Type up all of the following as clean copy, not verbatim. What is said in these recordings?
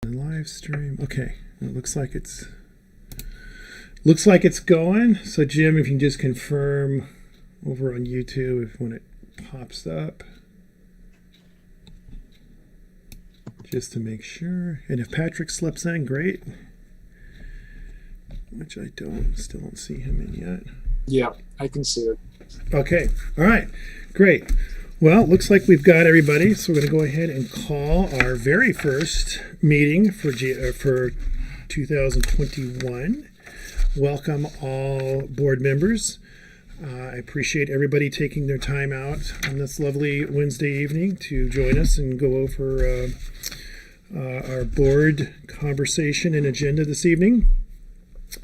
Live stream. Okay, it looks like it's going. So Jim, if you can just confirm over on YouTube if when it pops up, just to make sure. And if Patrick slips in, great. Which I still don't see him in yet. Yeah, I can see it. Okay, all right, great. Well, it looks like we've got everybody, so we're going to go ahead and call our very first meeting for 2021. Welcome all board members. I appreciate everybody taking their time out on this lovely Wednesday evening to join us and go over our board conversation and agenda this evening.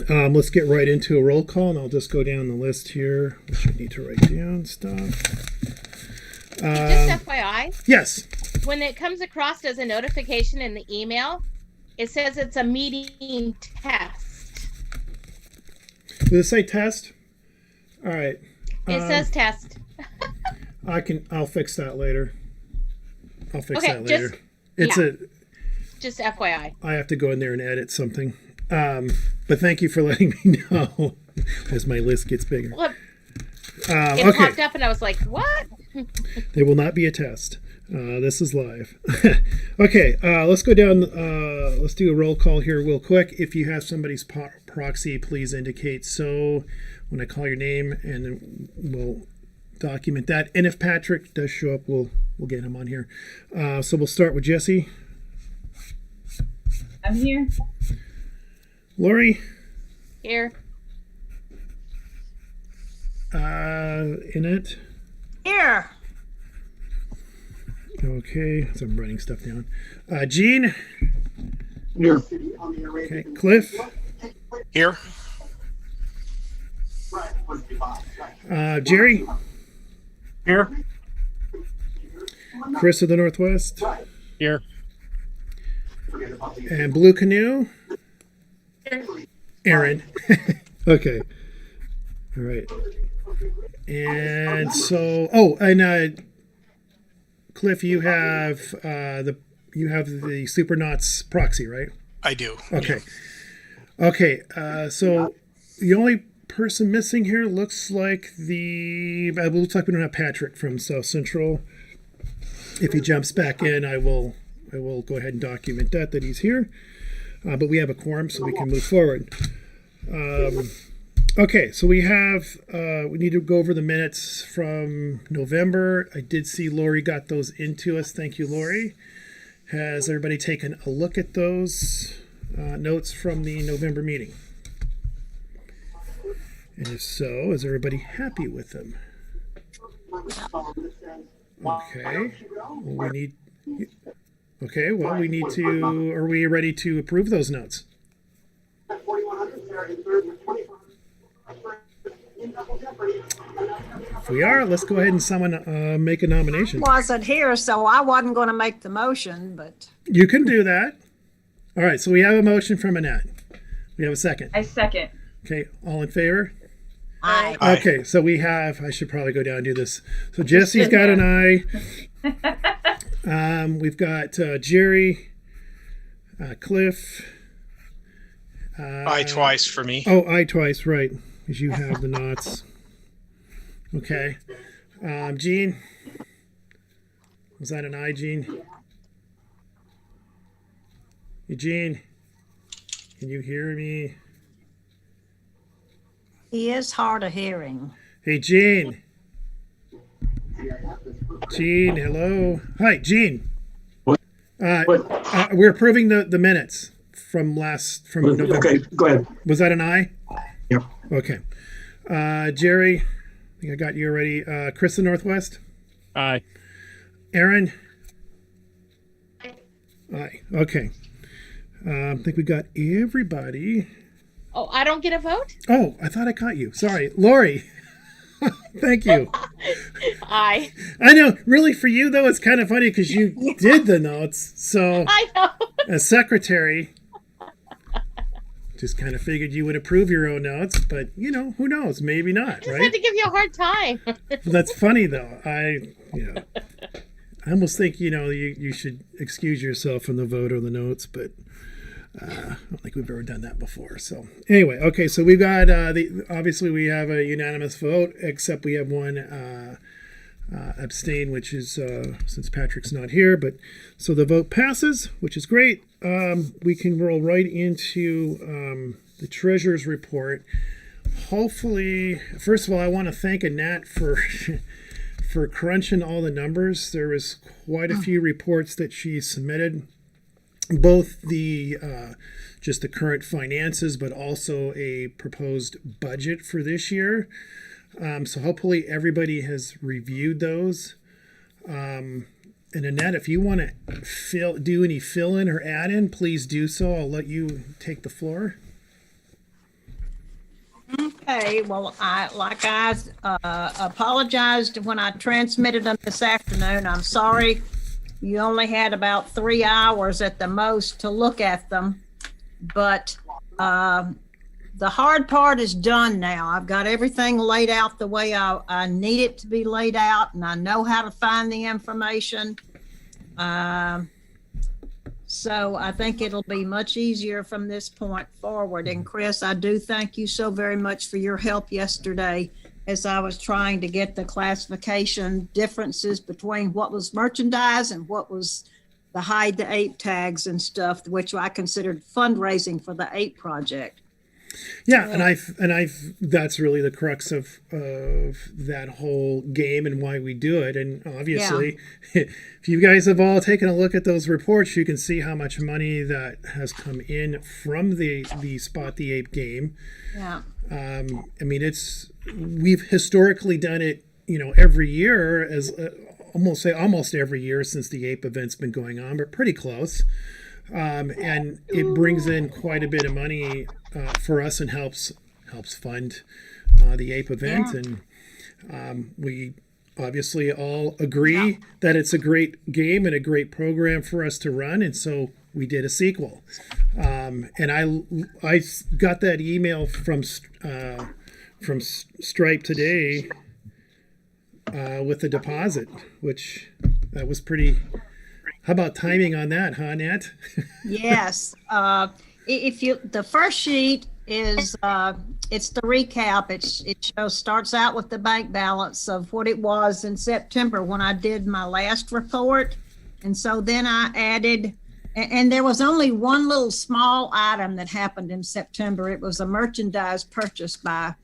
Let's get right into a roll call, and I'll just go down the list here, which I need to write down stuff. Just FYI. Yes. When it comes across as a notification in the email, it says it's a meeting test. Does it say test? All right. It says test. I'll fix that later. I'll fix Okay, that later. Just FYI. I have to go in there and edit something. But thank you for letting me know as my list gets bigger. Well, it popped up and I was like, what? There will not be a test. This is live. Okay, let's go down. Let's do a roll call here real quick. If you have somebody's proxy, please indicate so when I call your name, and then we'll document that. And if Patrick does show up, we'll get him on here. So we'll start with Jesse. I'm here. Lori. Here. Annette. Here. Okay, so I'm writing stuff down. Gene. Here. Okay, Cliff. Here. Jerry. Here. Chris of the Northwest. Here. And Blue Canoe. Aaron. Okay. All right. And so, Cliff, you have the Supernauts proxy, right? I do. Okay. Okay. So the only person missing here looks like it looks like we don't have Patrick from South Central. If he jumps back in, I will go ahead and document that he's here. But we have a quorum, so we can move forward. Okay, so we need to go over the minutes from November. I did see Lori got those into us. Thank you, Lori. Has everybody taken a look at those notes from the November meeting? And if so, is everybody happy with them? Okay. We need to, are we ready to approve those notes? If we are, let's go ahead and someone make a nomination. Wasn't here, so I wasn't going to make the motion, but You can do that. All right, so we have a motion from Annette. We have a second. I second. Okay, all in favor? I Aye. Okay, so we have, I should probably go down and do this. So Jesse's got an aye. We've got Jerry, Cliff. Aye twice for me. Oh, aye twice, right, because you have the knots. Okay. Gene? Was that an aye, Gene? Eugene, can you hear me? he is hard of hearing. Hey, Gene. Gene, hello. Hi, Gene. What? We're approving the minutes from November. Okay, go ahead. Was that an aye? Yep. Okay. Jerry, I think I got you already. Chris in Northwest? Aye. Aaron? Aye. Okay. I think we got everybody. Oh, I don't get a vote? Oh, I thought I caught you. Sorry. Lori. Thank you. Aye. I know. Really, for you, though, it's kind of funny because you did the notes. So, I know. as secretary, just kind of figured you would approve your own notes. But, who knows? Maybe not, I just right? had to give you a hard time. That's funny, though. I almost think, you should excuse yourself from the vote or the notes, but I don't think we've ever done that before. So anyway, okay, so we've got obviously we have a unanimous vote, except we have one abstain, which is since Patrick's not here. But so the vote passes, which is great. We can roll right into the treasurer's report. Hopefully, first of all, I want to thank Annette for for crunching all the numbers. There was quite a few reports that she submitted, both the just the current finances, but also a proposed budget for this year. So hopefully everybody has reviewed those. And Annette, if you want to do any fill in or add in, please do so. I'll let you take the floor. Okay, well, I apologized when I transmitted them this afternoon. I'm sorry you only had about 3 hours at the most to look at them, but the hard part is done now. I've got everything laid out the way I need it to be laid out, and I know how to find the information. So I think it'll be much easier from this point forward. And Chris, I do thank you so very much for your help yesterday as I was trying to get the classification differences between what was merchandise and what was the hide the ape tags and stuff, which I considered fundraising for the ape project. Yeah, and that's really the crux of that whole game and why we do it. And obviously, if you guys have all taken a look at those reports, you can see how much money that has come in from the Spot the Ape game. Yeah. I mean, we've historically done it, every year as almost every year since the ape event's been going on, but pretty close. And it brings in quite a bit of money for us and helps fund the ape event. Yeah. And we obviously all agree that it's a great game and a great program for us to run. And so we did a sequel. And I got that email from Stripe today with the deposit, which that was pretty. How about timing on that, huh, Nat? Yes. The first sheet is it's the recap. It starts out with the bank balance of what it was in September when I did my last report, and so then I added, and there was only one little small item that happened in September. It was a merchandise purchase by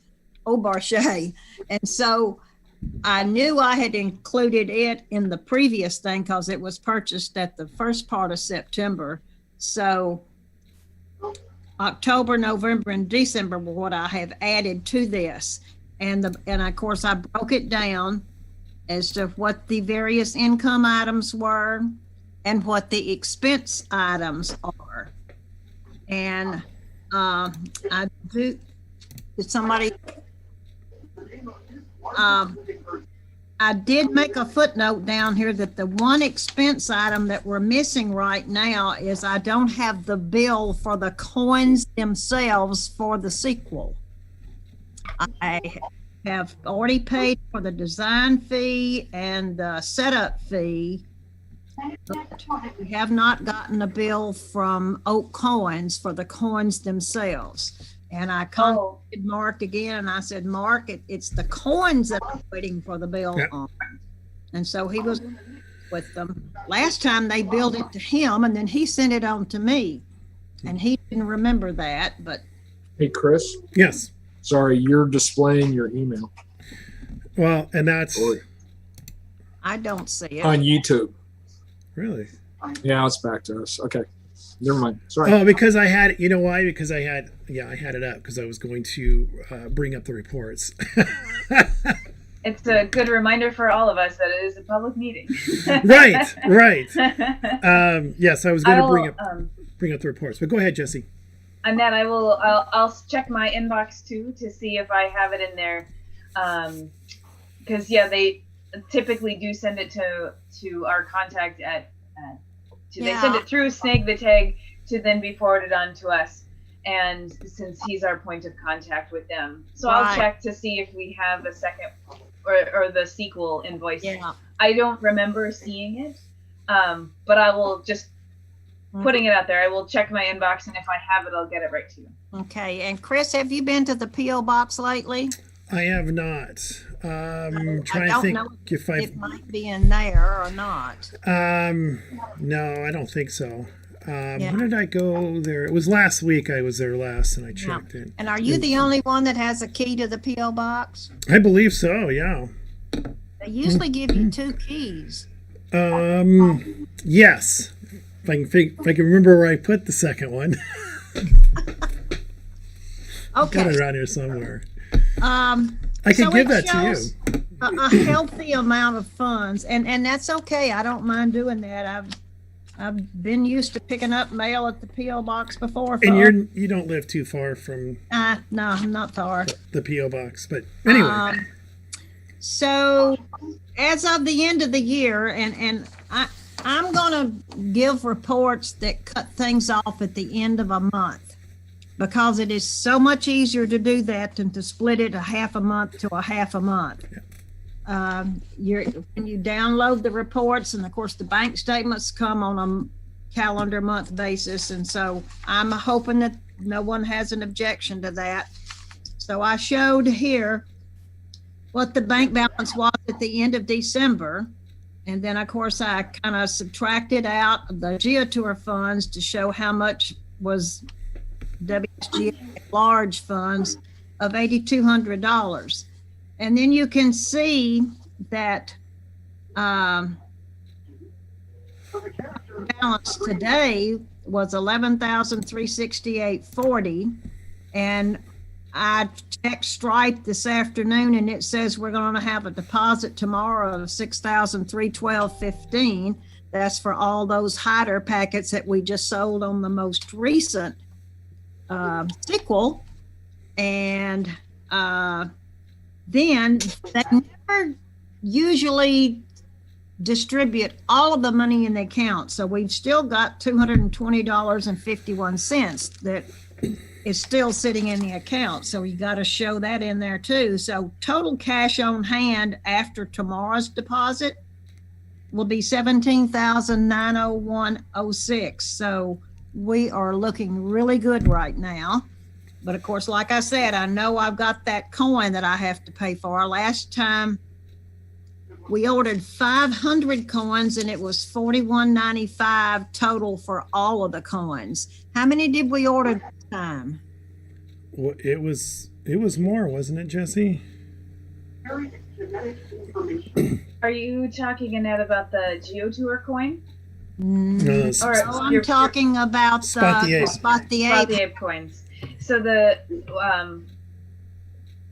Auberchet, and so I knew I had included it in the previous thing because it was purchased at the first part of September. So October, November, and December were what I have added to this. And of course I broke it down as to what the various income items were and what the expense items are. And did somebody I did make a footnote down here that the one expense item that we're missing right now is I don't have the bill for the coins themselves for the sequel. I have already paid for the design fee and the setup fee, but we have not gotten a bill from Oak Coins for the coins themselves. And I contacted Mark again, and I said, Mark, it's the coins that I'm waiting for the bill on. And so he was with them. Last time they billed it to him, and then he sent it on to me. And he didn't remember that, but. Hey, Chris. Yes. Sorry, you're displaying your email. Well, and that's. I don't see it. On YouTube. Really? Yeah, it's back to us. Okay. Never mind. Sorry. Oh, because I had, you know why? Because I had it up because I was going to bring up the reports. It's a good reminder for all of us that it is a public meeting. Right. Yes, I was going to bring up the reports, but go ahead, Jesse. And then I'll check my inbox too to see if I have it in there, because they typically do send it to our contact at. They send it through Snag the Tag to then be forwarded on to us, and since he's our point of contact with them, so I'll check to see if we have a second or the sequel invoice. Yeah. I don't remember seeing it, but I will just putting it out there. I will check my inbox, and if I have it, I'll get it right to you. Okay. And Chris, have you been to the P.O. box lately? I have not. Trying to don't think know if It might be in there or not. No, I don't think so. Yeah. When did I go there? It was last week. I was there last, and I checked it. And are you the only one that has a key to the P.O. box? I believe so. Yeah. They usually give you 2 keys. Yes. If I can remember where I put the second one. Got Okay. it around here somewhere. I I could give that to you. A healthy amount of funds, and that's okay. I don't mind doing that. I've been used to picking up mail at the P.O. box before. And you don't live too far from no, I'm not far. the P.O. box, but anyway. So as of the end of the year, and I'm gonna give reports that cut things off at the end of a month, because it is so much easier to do that than to split it a half a month to a half a month. When you download the reports, and of course the bank statements come on a calendar month basis, and so I'm hoping that no one has an objection to that. So I showed here what the bank balance was at the end of December, and then of course I kind of subtracted out the GeoTour funds to show how much was WSGA large funds of $8,200. And then you can see that balance today was $11,368.40, and I checked Stripe this afternoon, and it says we're going to have a deposit tomorrow of $6,312.15. That's for all those hider packets that we just sold on the most recent sequel. And then they never usually distribute all of the money in the account. So we've still got $220.51 that is still sitting in the account. So you got to show that in there too. So total cash on hand after tomorrow's deposit will be $17,901.06. So we are looking really good right now. But of course, like I said, I know I've got that coin that I have to pay for. Last time we ordered 500 coins, and it was $41.95 total for all of the coins. How many did we order this time? Well, it was more, wasn't it, Jesse? Are you talking, Annette, about the GeoTour coin? No, that's Or I'm talking about Spot the Ape. Spot the About Ape. the Ape coins. So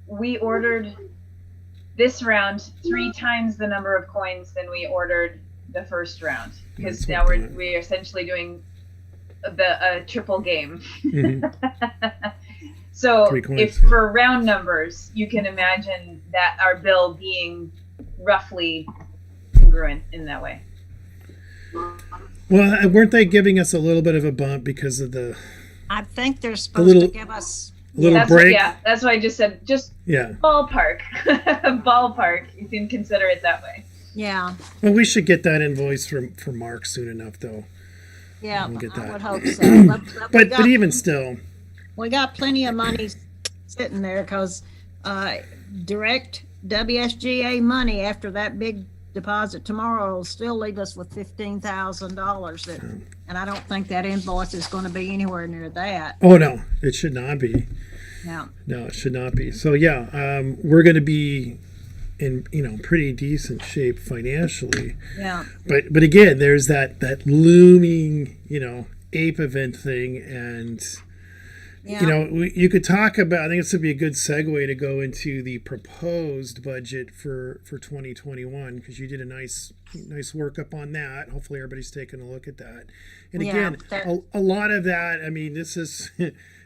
we ordered this round 3 times the number of coins than we ordered the first round, because That's now what we're essentially doing a triple game. Mhm. So 3 coins. if for round numbers, you can imagine that our bill being roughly congruent in that way. Well, weren't they giving us a little bit of a bump because of the I think they're supposed little- to give us. little That's break? that's why I just said just Yeah. ballpark. Ballpark. You can consider it that way. Yeah, Well, we should get that invoice from Mark soon enough, though. yeah, We'll get I that. would hope so. But even still, We got plenty of money sitting there, because direct WSGA money after that big deposit tomorrow will still leave us with $15,000. And I don't think that invoice is going to be anywhere near that. oh no, it should not be. Yeah. No, it should not be. So yeah, we're going to be in pretty decent shape financially. Yeah. But again, there's that looming ape event thing, and Yeah. you could talk about. I think this would be a good segue to go into the proposed budget for 2021, because you did a nice workup on that. Hopefully, everybody's taking a look at that. And Yeah, again, that- a lot of that. I mean, this is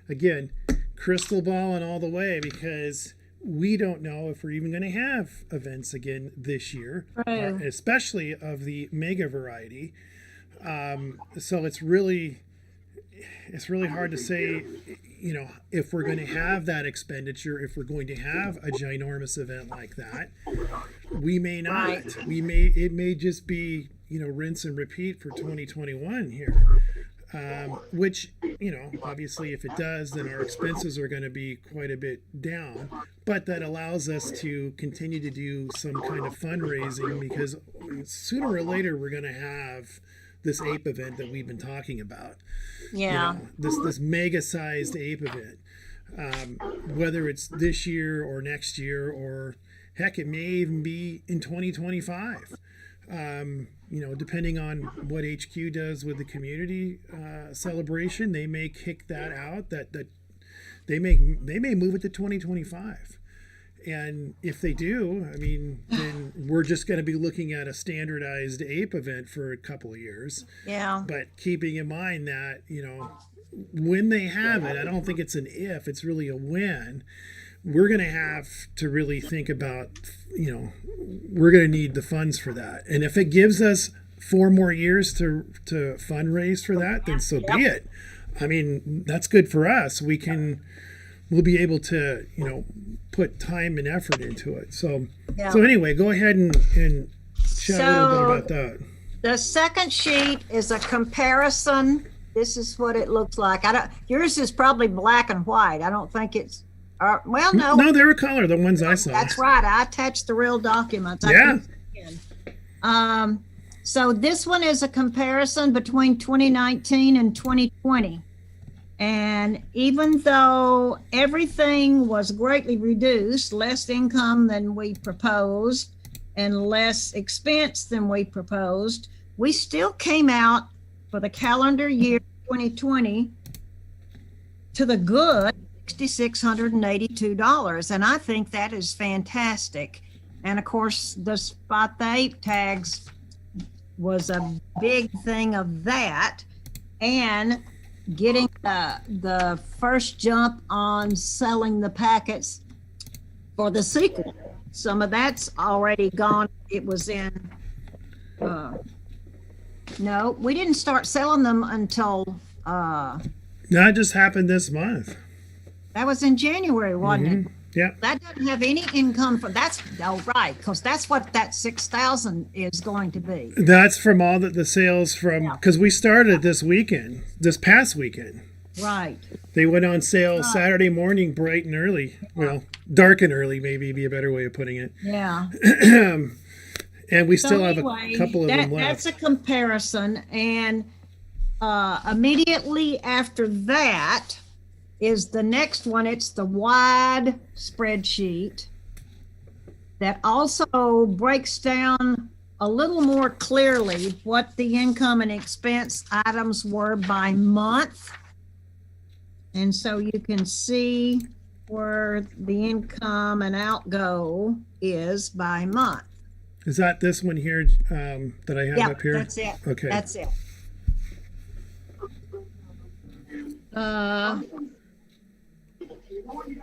again crystal balling all the way, because we don't know if we're even going to have events again this year, True. especially of the mega variety. So it's really hard to say. you know, if we're going to have that expenditure, if we're going to have a ginormous event like that, we may not. Right. It may just be, you know, rinse and repeat for 2021 here. Which, you know, obviously if it does, then our expenses are going to be quite a bit down. But that allows us to continue to do some kind of fundraising, because sooner or later we're going to have this ape event that we've been talking about. Yeah. You know, this mega sized ape event. Whether it's this year or next year, or heck, it may even be in 2025. You know, depending on what HQ does with the community celebration, they may kick that out. That they may move it to 2025. And if they do, I mean, then we're just going to be looking at a standardized ape event for a couple of years. Yeah. But keeping in mind that, you know, when they have it, I don't think it's an if, it's really a when. We're going to have to really think about, you know, we're going to need the funds for that. And if it gives us 4 more years to fundraise for that, then so be it. I mean, that's good for us. We'll be able to, you know, put time and effort into it. So, so anyway, go ahead and chat a little bit about that. The second sheet is a comparison. This is what it looks like. Yours is probably black and white. I don't think it's, well, no. No, they were color, the ones I saw. That's right. I attached the real documents. Yeah. So this one is a comparison between 2019 and 2020. And even though everything was greatly reduced, less income than we proposed and less expense than we proposed, we still came out for the calendar year 2020 to the good $6,682. And I think that is fantastic. And of course, the Spot the Ape tags was a big thing of that. And getting the first jump on selling the packets for the sequel. Some of that's already gone. It was in, no, we didn't start selling them until, That just happened this month. that was in January, wasn't it? Yeah. That doesn't have any income for, that's, oh, right, because that's what that 6,000 is going to be. That's from all the sales from, because we started this past weekend. Right. They went on sale Saturday morning, bright and early. Well, dark and early, maybe be a better way of putting it. Yeah. And we still have anyway, a couple of them left. That's a comparison. And immediately after that is the next one. It's the wide spreadsheet that also breaks down a little more clearly what the income and expense items were by month. And so you can see where the income and outgo is by month. Is that this one here that I have up here? That's it. Okay. That's it.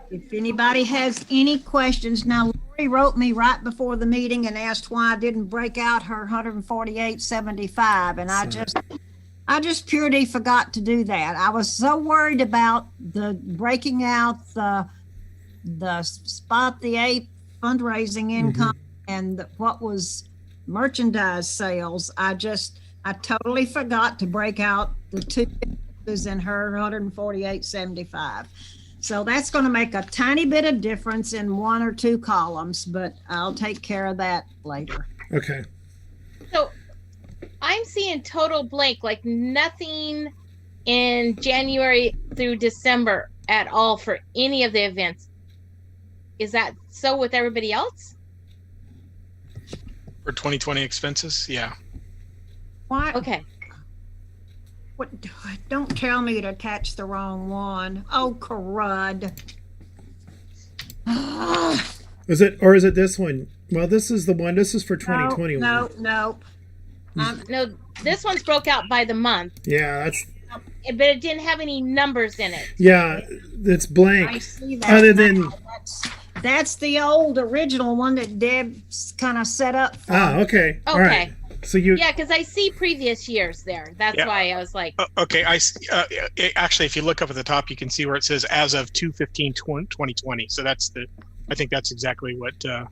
If anybody has any questions, now Lori wrote me right before the meeting and asked why I didn't break out her 148.75, and I just purely forgot to do that. I was so worried about the breaking out the Spot the Ape fundraising income and what was merchandise sales. I totally forgot to break out the two in her 148.75. So that's going to make a tiny bit of difference in 1 or 2 columns, but I'll take care of that later. Okay. So I'm seeing total blank, like nothing in January through December at all for any of the events. Is that so with everybody else? For 2020 expenses? Yeah. Why? Okay. What, don't tell me to attach the wrong one. Oh, crud. Is it this one? Well, this is the one. This is for 2021. No. No, this one's broke out by the month, Yeah, that's but it didn't have any numbers in it. yeah. It's blank. I see that. Other than That's the old original one that Deb kind of set up for. okay. All right. Okay. So you, Yeah, because I see previous years there. That's Yeah. why I was like, Okay, actually, if you look up at the top, you can see where it says as of 2/15/2020. So I think that's exactly what. yeah,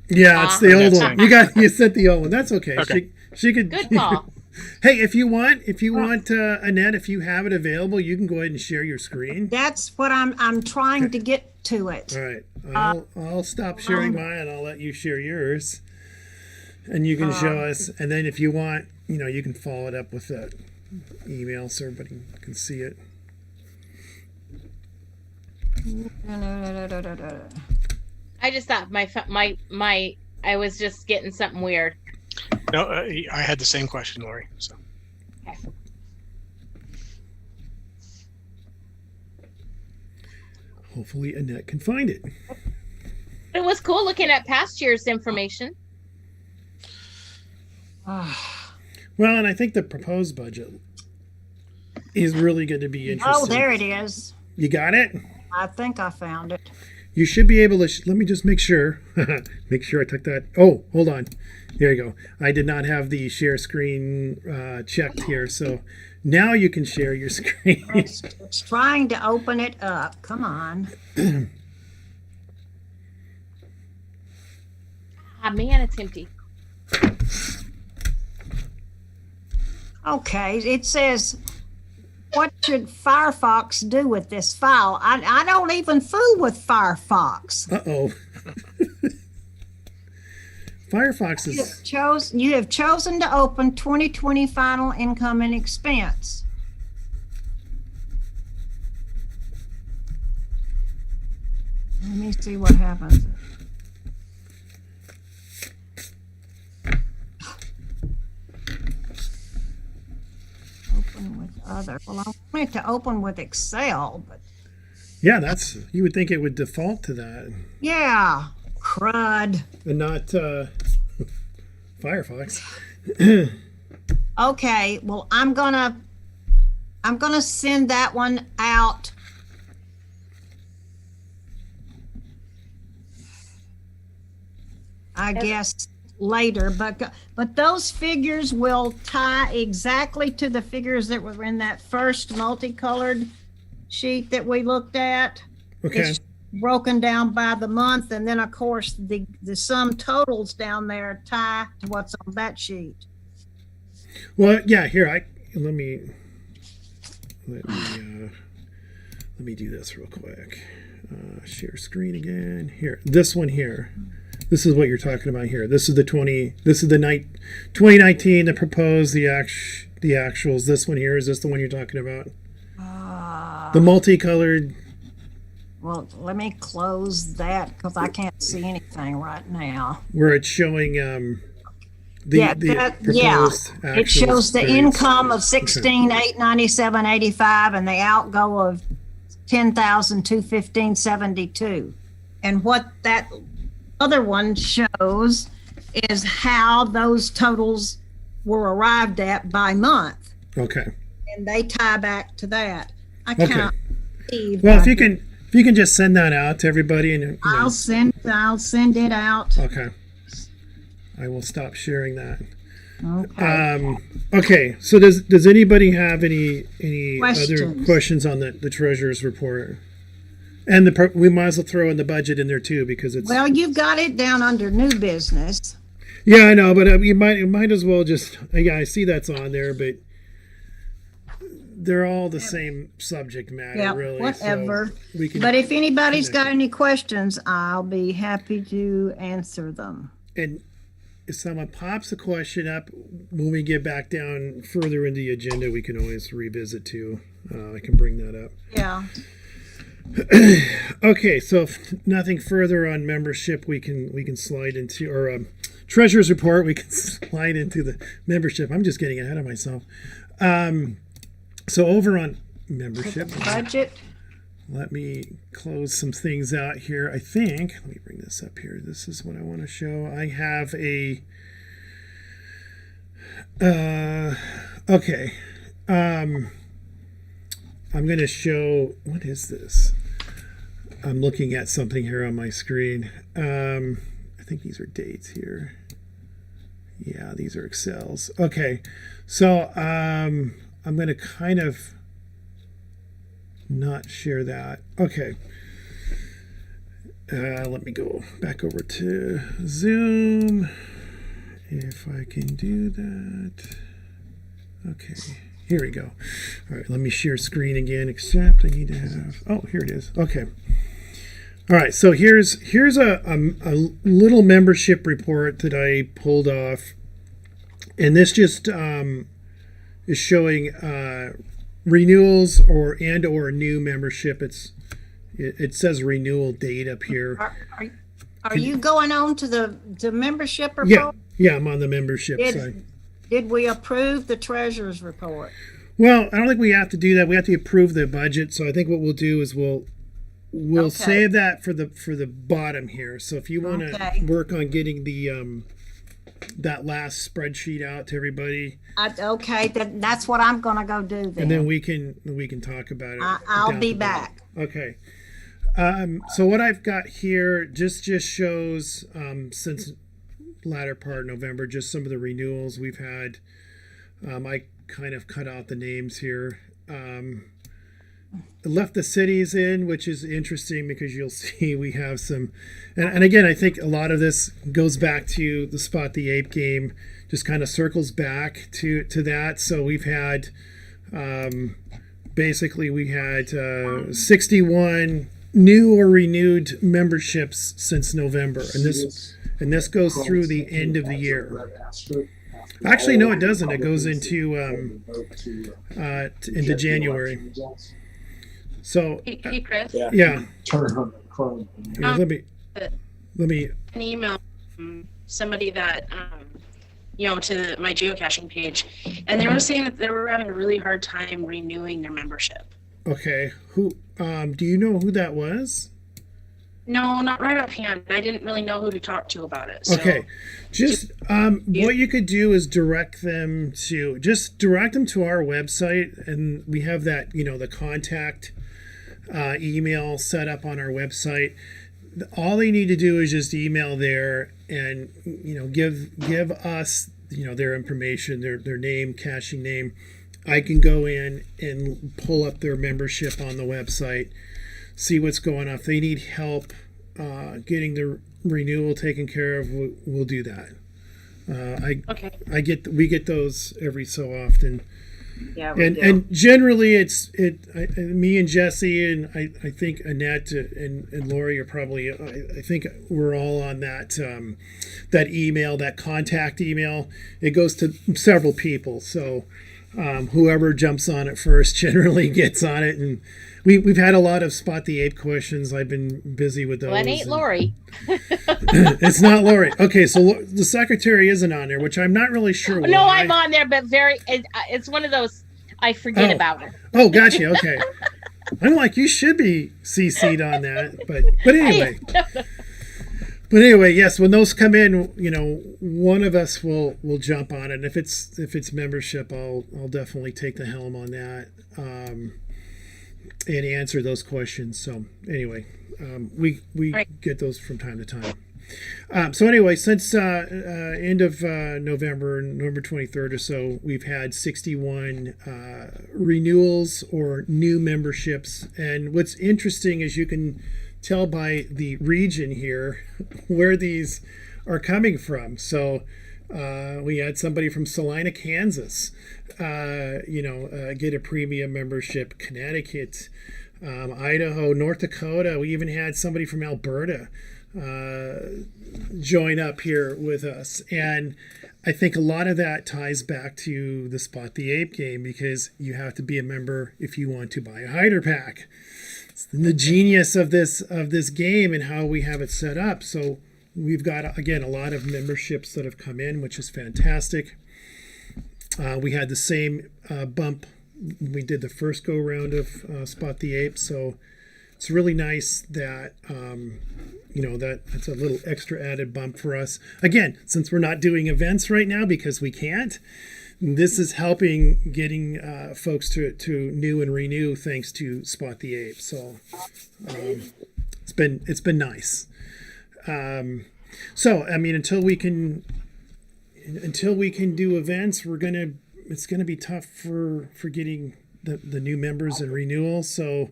it's the old That's one. fine. You sent the old one. That's okay. Okay. She could. good call. Hey, if you want, Annette, if you have it available, you can go ahead and share your screen. That's what I'm trying to get to it. All right, I'll stop sharing mine and I'll let you share yours, and you can show us. And then if you want, you can follow it up with that email so everybody can see it. I just thought I was just getting something weird. No, I had the same question, Lori. So Okay. Hopefully, Annette can find it. It was cool looking at past year's information. Well, and I think the proposed budget is really going to be interesting. Oh, there it is. You got it? I think I found it. You should be able to. Let me just make sure. Make sure I took that. Oh, hold on. There you go. I did not have the share screen checked here, so now you can share your screen. It's trying to open it up. Come on. Ah, man, it's empty. Okay, it says, what should Firefox do with this file? I don't even fool with Firefox. Uh-oh. Firefox is... You have chosen to open 2020 final income and expense. Let me see what happens. Open with other. Well, I want it to open with Excel, but Yeah, you would think it would default to that yeah, crud. and not Firefox. Okay, well, I'm gonna send that one out. I guess later, but those figures will tie exactly to the figures that were in that first multicolored sheet that we looked at. Okay. It's broken down by the month, and then of course the sum totals down there tie to what's on that sheet. Well, yeah, here, let me do this real quick. Share screen again. Here, this one here. This is what you're talking about here. This is the 2019, the proposed, the actuals. This one here, is this the one you're talking about? The multicolored. Well, let me close that because I can't see anything right now. Where it's showing proposed It shows the actuals. income of 16,897.85 and the outgo of 10,215.72. And what that other one shows is how those totals were arrived at by month, Okay. and they tie back to that. I Okay. cannot believe Well, I if you can just send that out to everybody, and I'll send it out. Okay. I will stop sharing that. Okay. Okay. So does anybody have any other Questions? questions on the treasurer's report? And we might as well throw in the budget in there too, because it's. Well, you've got it down under new business. Yeah, I know, but you might as well just. Yeah, I see that's on there, but they're all the same subject matter, Yeah, really. whatever. So we can. But if anybody's got any questions, I'll be happy to answer them. And if someone pops a question up when we get back down further in the agenda, we can always revisit too. I can bring that up. Yeah. Okay, so if nothing further on membership, we can slide into, or treasurer's report, we can slide into the membership. I'm just getting ahead of myself. So over on membership, Budget. let me close some things out here. I think, let me bring this up here. This is what I want to show. I have a, okay. I'm going to show, what is this? I'm looking at something here on my screen. I think these are dates here. Yeah, these are Excels. Okay, so I'm going to kind of not share that. Okay. Let me go back over to Zoom. If I can do that. Okay, here we go. All right, let me share screen again, except I need to have, oh, here it is. Okay. All right, so here's a little membership report that I pulled off. And this just is showing renewals or new membership. It says renewal date up here. Are you going on to the membership Yeah, report? yeah, I'm on the membership side. Did we approve the treasurer's report? Well, I don't think we have to do that. We have to approve the budget. So I think what we'll do is we'll Okay. save that for the bottom here. So if you want to Okay. work on getting the that last spreadsheet out to everybody, Okay, that's what I'm gonna go do then. and then we can talk about it. I'll down be at the bottom. back. Okay. So what I've got here just shows since latter part of November, just some of the renewals we've had. I kind of cut out the names here. Left the cities in, which is interesting because you'll see we have some, and again, I think a lot of this goes back to the Spot the Ape game, just kind of circles back to that. So we've had, basically we had 61 new or renewed memberships since November, and this goes through the end of the year. Actually, no, it doesn't. It goes into January. So Hey, Chris. yeah, Turn on the Chrome. yeah, let me. An email from somebody that, to my geocaching page, and they were saying that they were having a really hard time renewing their membership. Okay, who? Do you know who that was? No, not right offhand. I didn't really know who to talk to about it. So. Okay, just what you could do is direct them to our website, and we have that the contact email set up on our website. All they need to do is just email there and give us their information, their name, caching name. I can go in and pull up their membership on the website, see what's going on. If they need help getting the renewal taken care of, we'll do that. Okay. We get those every so often. Yeah, we do. And generally me and Jesse and I think Annette and Lori are probably, I think we're all on that that email, that contact email. It goes to several people, so whoever jumps on it first generally gets on it. And we've had a lot of Spot the Ape questions. I've been busy with those. Well, it ain't Lori. It's not Lori. Okay, so the secretary isn't on there, which I'm not really sure why. No, I'm on there, but it's one of those I forget about it. Oh, gotcha. Okay. I'm like, you should be CC'd on that, but anyway. But anyway, yes, when those come in, one of us will jump on it. And if it's membership, I'll definitely take the helm on that and answer those questions. So anyway, we get those from time to time. So anyway, since end of November 23rd or so, we've had 61 renewals or new memberships. And what's interesting is you can tell by the region here where these are coming from. So we had somebody from Salina, Kansas, get a premium membership. Connecticut, Idaho, North Dakota. We even had somebody from Alberta join up here with us. And I think a lot of that ties back to the Spot the Ape game, because you have to be a member if you want to buy a hider pack. It's the genius of this game and how we have it set up. So we've got, again, a lot of memberships that have come in, which is fantastic. We had the same bump we did the first go round of Spot the Ape, so it's really nice that that's a little extra added bump for us. Again, since we're not doing events right now because we can't, this is helping getting folks to new and renew thanks to Spot the Ape. So it's been nice. So I mean, until we can until we can do events, it's gonna be tough for getting the new members and renewal. So,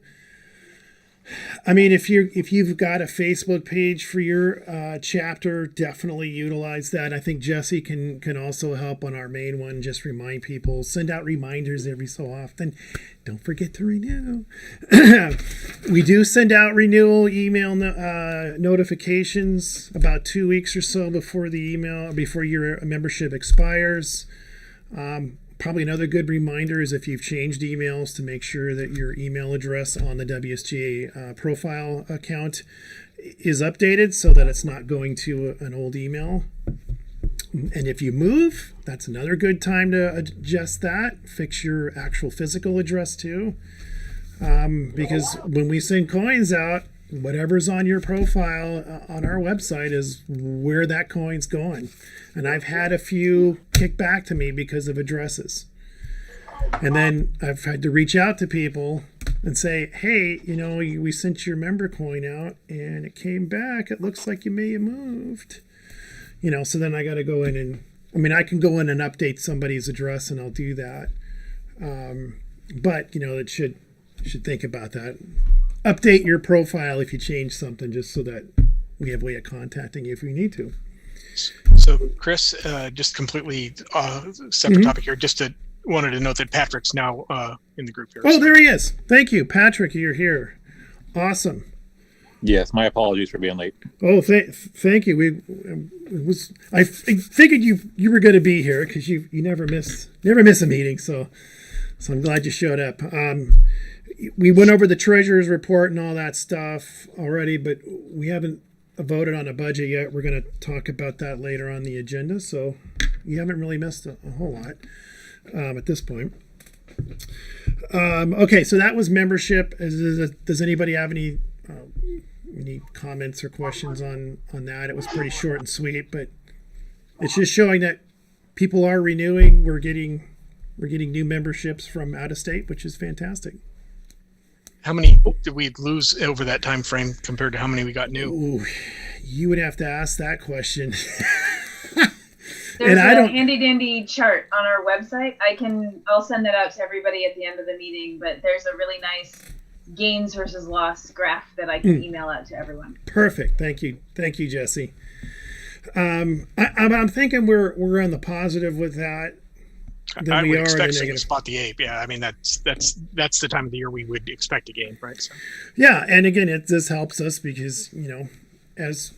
I mean, if you've got a Facebook page for your chapter, definitely utilize that. I think Jesse can also help on our main one. Just remind people, send out reminders every so often. Don't forget to renew. We do send out renewal email notifications about 2 weeks or so before your membership expires. Probably another good reminder is if you've changed emails, to make sure that your email address on the WSGA profile account is updated so that it's not going to an old email. And if you move, that's another good time to adjust that. Fix your actual physical address too. Because when we send coins out, whatever's on your profile on our website is where that coin's going. And I've had a few kick back to me because of addresses. And then I've had to reach out to people and say, hey, we sent your member coin out and it came back. It looks like you may have moved. So then I got to go in and, I can go in and update somebody's address and I'll do that. But, it should think about that. Update your profile if you change something, just so that we have a way of contacting you if we need to. So, Chris, just completely separate topic here. Wanted to note that Patrick's now in the group here. Oh, there he is. Thank you, Patrick. You're here. Awesome. Yes, my apologies for being late. Oh, thank you. I figured you were going to be here because you never miss a meeting. So I'm glad you showed up. We went over the treasurer's report and all that stuff already, but we haven't voted on a budget yet. We're going to talk about that later on the agenda. So you haven't really missed a whole lot at this point. Okay, so that was membership. Does anybody have any comments or questions on that? It was pretty short and sweet, but it's just showing that people are renewing. We're getting new memberships from out of state, which is fantastic. How many did we lose over that time frame compared to how many we got new? Ooh, you would have to ask that question. There's a handy dandy chart on our website. I'll send that out to everybody at the end of the meeting, but there's a really nice gains versus loss graph that I can email out to everyone. Perfect. Thank you, Jesse. I'm thinking we're on the positive with that. I would expect to spot the ape. Yeah, I mean that's the time of the year we would expect a gain, right? So. Yeah, and again, this helps us because as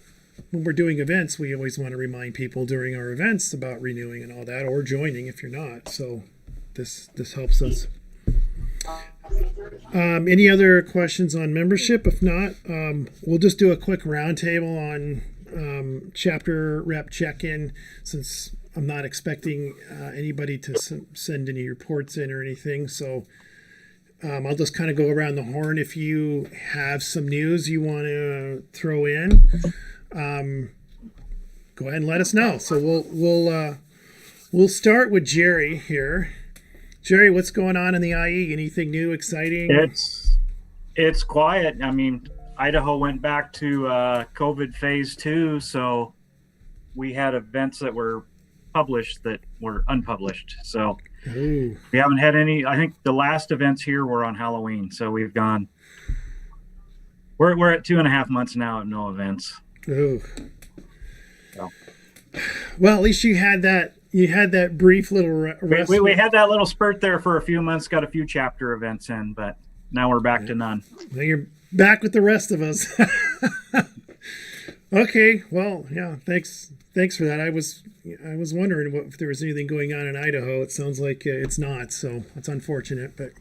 when we're doing events, we always want to remind people during our events about renewing and all that, or joining if you're not. So this helps us. Any other questions on membership? If not, we'll just do a quick roundtable on chapter rep check-in, since I'm not expecting anybody to send any reports in or anything. So I'll just kind of go around the horn. If you have some news you want to throw in, go ahead and let us know. So we'll start with Jerry here. Jerry, what's going on in the IE? Anything new, exciting? It's quiet. I mean, Idaho went back to COVID phase 2, so we had events that were published that were unpublished. So we haven't had any. I think the last events here were on Halloween, so we're at 2.5 months now of no events. Ooh. So. Well, at least you had that brief little rest. We had that little spurt there for a few months, got a few chapter events in, but now we're back to none. Now you're back with the rest of us. Okay, well, yeah, thanks for that. I was wondering if there was anything going on in Idaho. It sounds like it's not, so that's unfortunate, but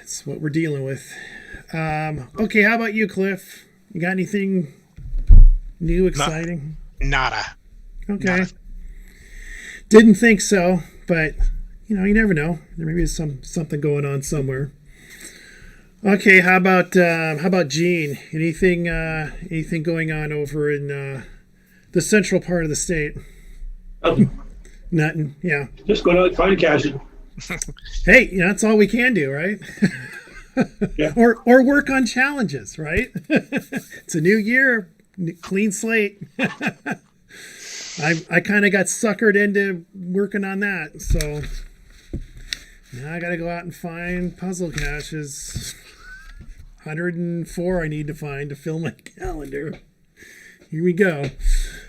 it's what we're dealing with. Okay, how about you, Cliff? You got anything new, exciting? Nada. Okay. Nada. Didn't think so, but you never know. There maybe is something going on somewhere. Okay, how about Gene? Anything going on over in the central part of the state? Nothing. Yeah. Just going out trying to cash it. Hey, that's all we can do, right? Yeah. Or work on challenges, right? It's a new year, clean slate. I kind of got suckered into working on that, so now I got to go out and find puzzle caches. 104 I need to find to fill my calendar. Here we go.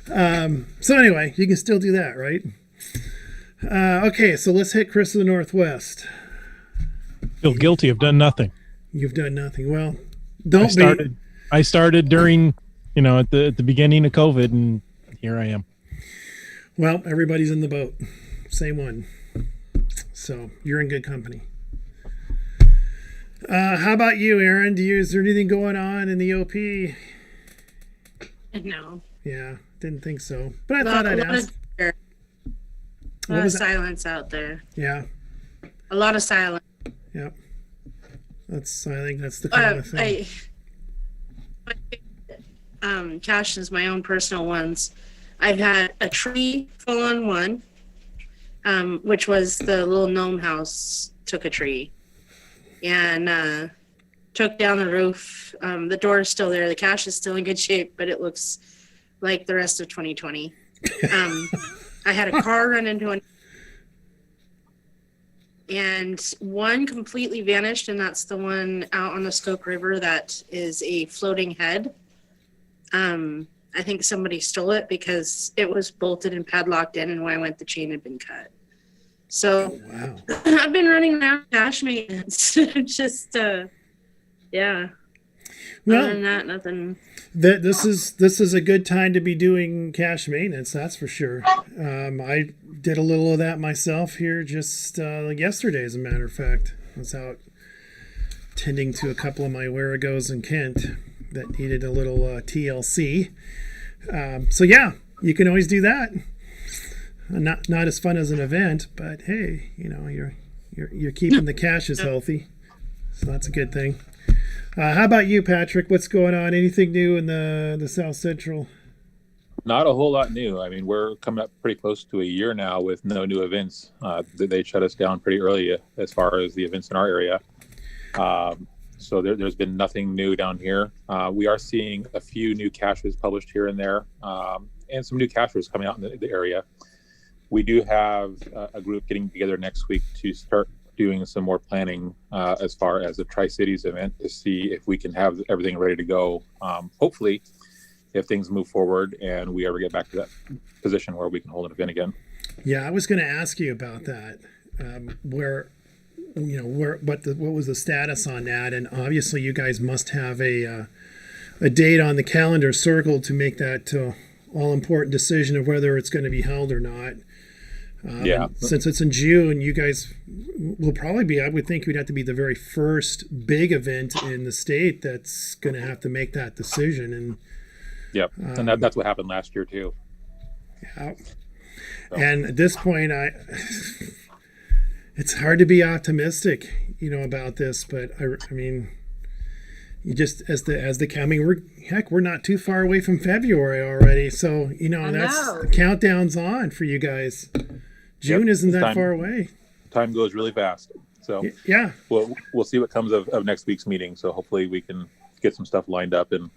So anyway, you can still do that, right? Okay, so let's hit Chris of the Northwest. Feel guilty. I've done nothing. You've done nothing. Well, I started during, at the beginning of COVID, and here I am. Well, everybody's in the boat. Same one. So you're in good company. How about you, Aaron? Is there anything going on in the OP? No. Yeah, didn't think so. But I thought I'd ask. A lot of silence out there. Yeah. A lot of silence. Yep. I think that's the kind of thing. Caches, my own personal ones. I've had a tree fall on one, which was the little gnome house took a tree and took down the roof. The door is still there. The cache is still in good shape, but it looks like the rest of 2020. I had a car run into an, and one completely vanished, and that's the one out on the Skoke River that is a floating head. I think somebody stole it because it was bolted and padlocked in, and when I went, the chain had been cut. So wow. I've been running around cache maintenance. Just, yeah. Well, other than that, nothing. This is a good time to be doing cache maintenance, that's for sure. I did a little of that myself here just yesterday, as a matter of fact. I was out tending to a couple of my Warregos in Kent that needed a little TLC. So yeah, you can always do that. Not as fun as an event, but hey, you're keeping the caches healthy, so that's a good thing. How about you, Patrick? What's going on? Anything new in the South Central? Not a whole lot new. I mean, we're coming up pretty close to a year now with no new events. They shut us down pretty early as far as the events in our area. So there's been nothing new down here. We are seeing a few new caches published here and there, and some new caches coming out in the area. We do have a group getting together next week to start doing some more planning as far as the Tri-Cities event to see if we can have everything ready to go. Hopefully, if things move forward and we ever get back to that position where we can hold an event again. Yeah, I was going to ask you about that. What was the status on that? And obviously, you guys must have a date on the calendar circled to make that all important decision of whether it's going to be held or not. Yeah. Since it's in June, you guys will probably be, I would think you'd have to be the very first big event in the state that's going to have to make that decision. And yep. And that's what happened last year too. Yeah. So. And at this point, it's hard to be optimistic, about this, but I mean, you just, we're not too far away from February already. So, the countdown's on for you guys. June isn't that far away. Time goes really fast. So yeah, we'll see what comes of next week's meeting. So hopefully we can get some stuff lined up and,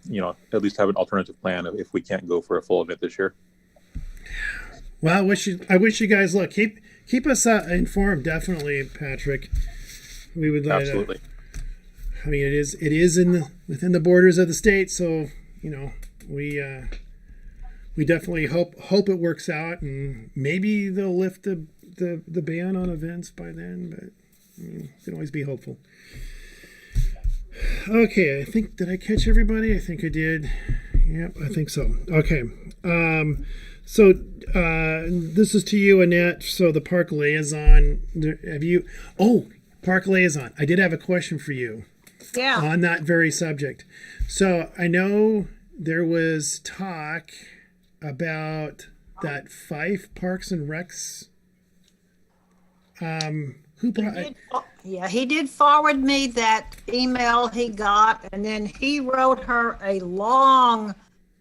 at least have an alternative plan if we can't go for a full event this year. Well, I wish you guys luck. Keep us informed, definitely, Patrick. We would like absolutely. I mean, it is within the borders of the state, so we definitely hope it works out, and maybe they'll lift the ban on events by then. But you can always be hopeful. Okay, did I catch everybody? I think I did. Yep, I think so. Okay. So this is to you, Annette. So the park liaison, park liaison. I did have a question for you. Yeah. On that very subject. So I know there was talk about that Fife Parks and Recs. He did forward me that email he got, and then he wrote her a long,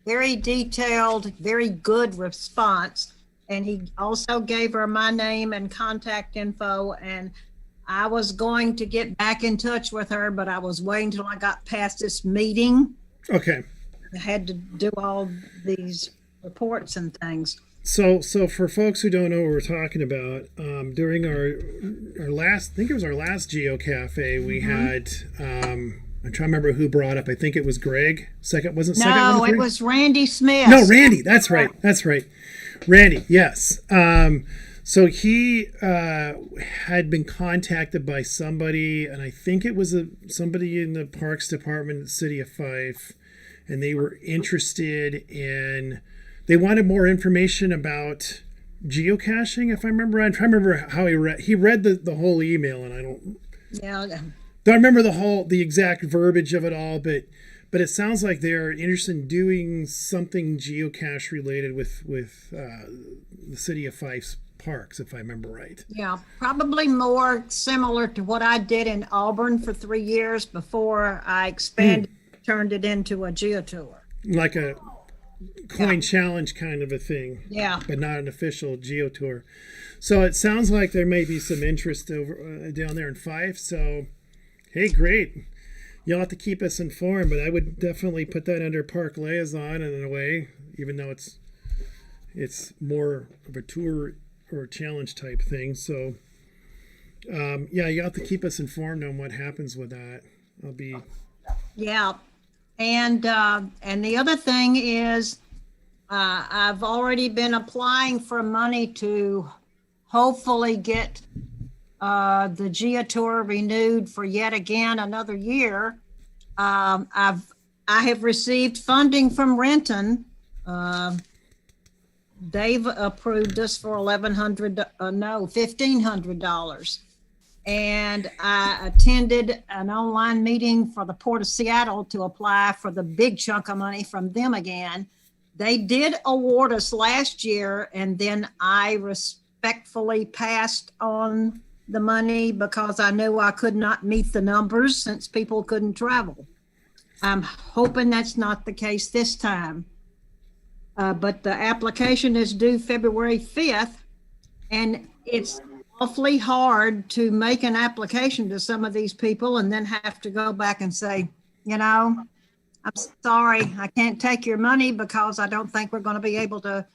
very detailed, very good response. And he also gave her my name and contact info. And I was going to get back in touch with her, but I was waiting till I got past this meeting. Okay. I had to do all these reports and things. So for folks who don't know what we're talking about, during our last, I think it was our last Geo Cafe, we had, I'm trying to remember who brought up. I think it was Greg. Second, wasn't second one No, of it three? was Randy Smith. No, Randy. That's right. That's right. Randy. Yes. So he had been contacted by somebody, and I think it was somebody in the Parks Department, the City of Fife, and they were interested in. They wanted more information about geocaching, if I remember. I'm trying to remember how he read the whole email, and I don't remember the exact verbiage of it all, but it sounds like they're interested in doing something geocache related with the City of Fife's parks, if I remember right. Yeah, probably more similar to what I did in Auburn for 3 years before I expanded, turned it into a geotour. Like a coin challenge kind of a thing. Yeah. But not an official geotour. So it sounds like there may be some interest over down there in Fife. So, hey, great. You'll have to keep us informed, but I would definitely put that under park liaison in a way, even though it's more of a tour or a challenge type thing. So, yeah, you have to keep us informed on what happens with that. Yeah. And the other thing is, I've already been applying for money to hopefully get the geotour renewed for yet again another year. I have received funding from Renton. They've approved us for $1,500. And I attended an online meeting for the Port of Seattle to apply for the big chunk of money from them again. They did award us last year, and then I respectfully passed on the money because I knew I could not meet the numbers since people couldn't travel. I'm hoping that's not the case this time. But the application is due February 5th, and it's awfully hard to make an application to some of these people and then have to go back and say, I'm sorry, I can't take your money because I don't think we're going to be able to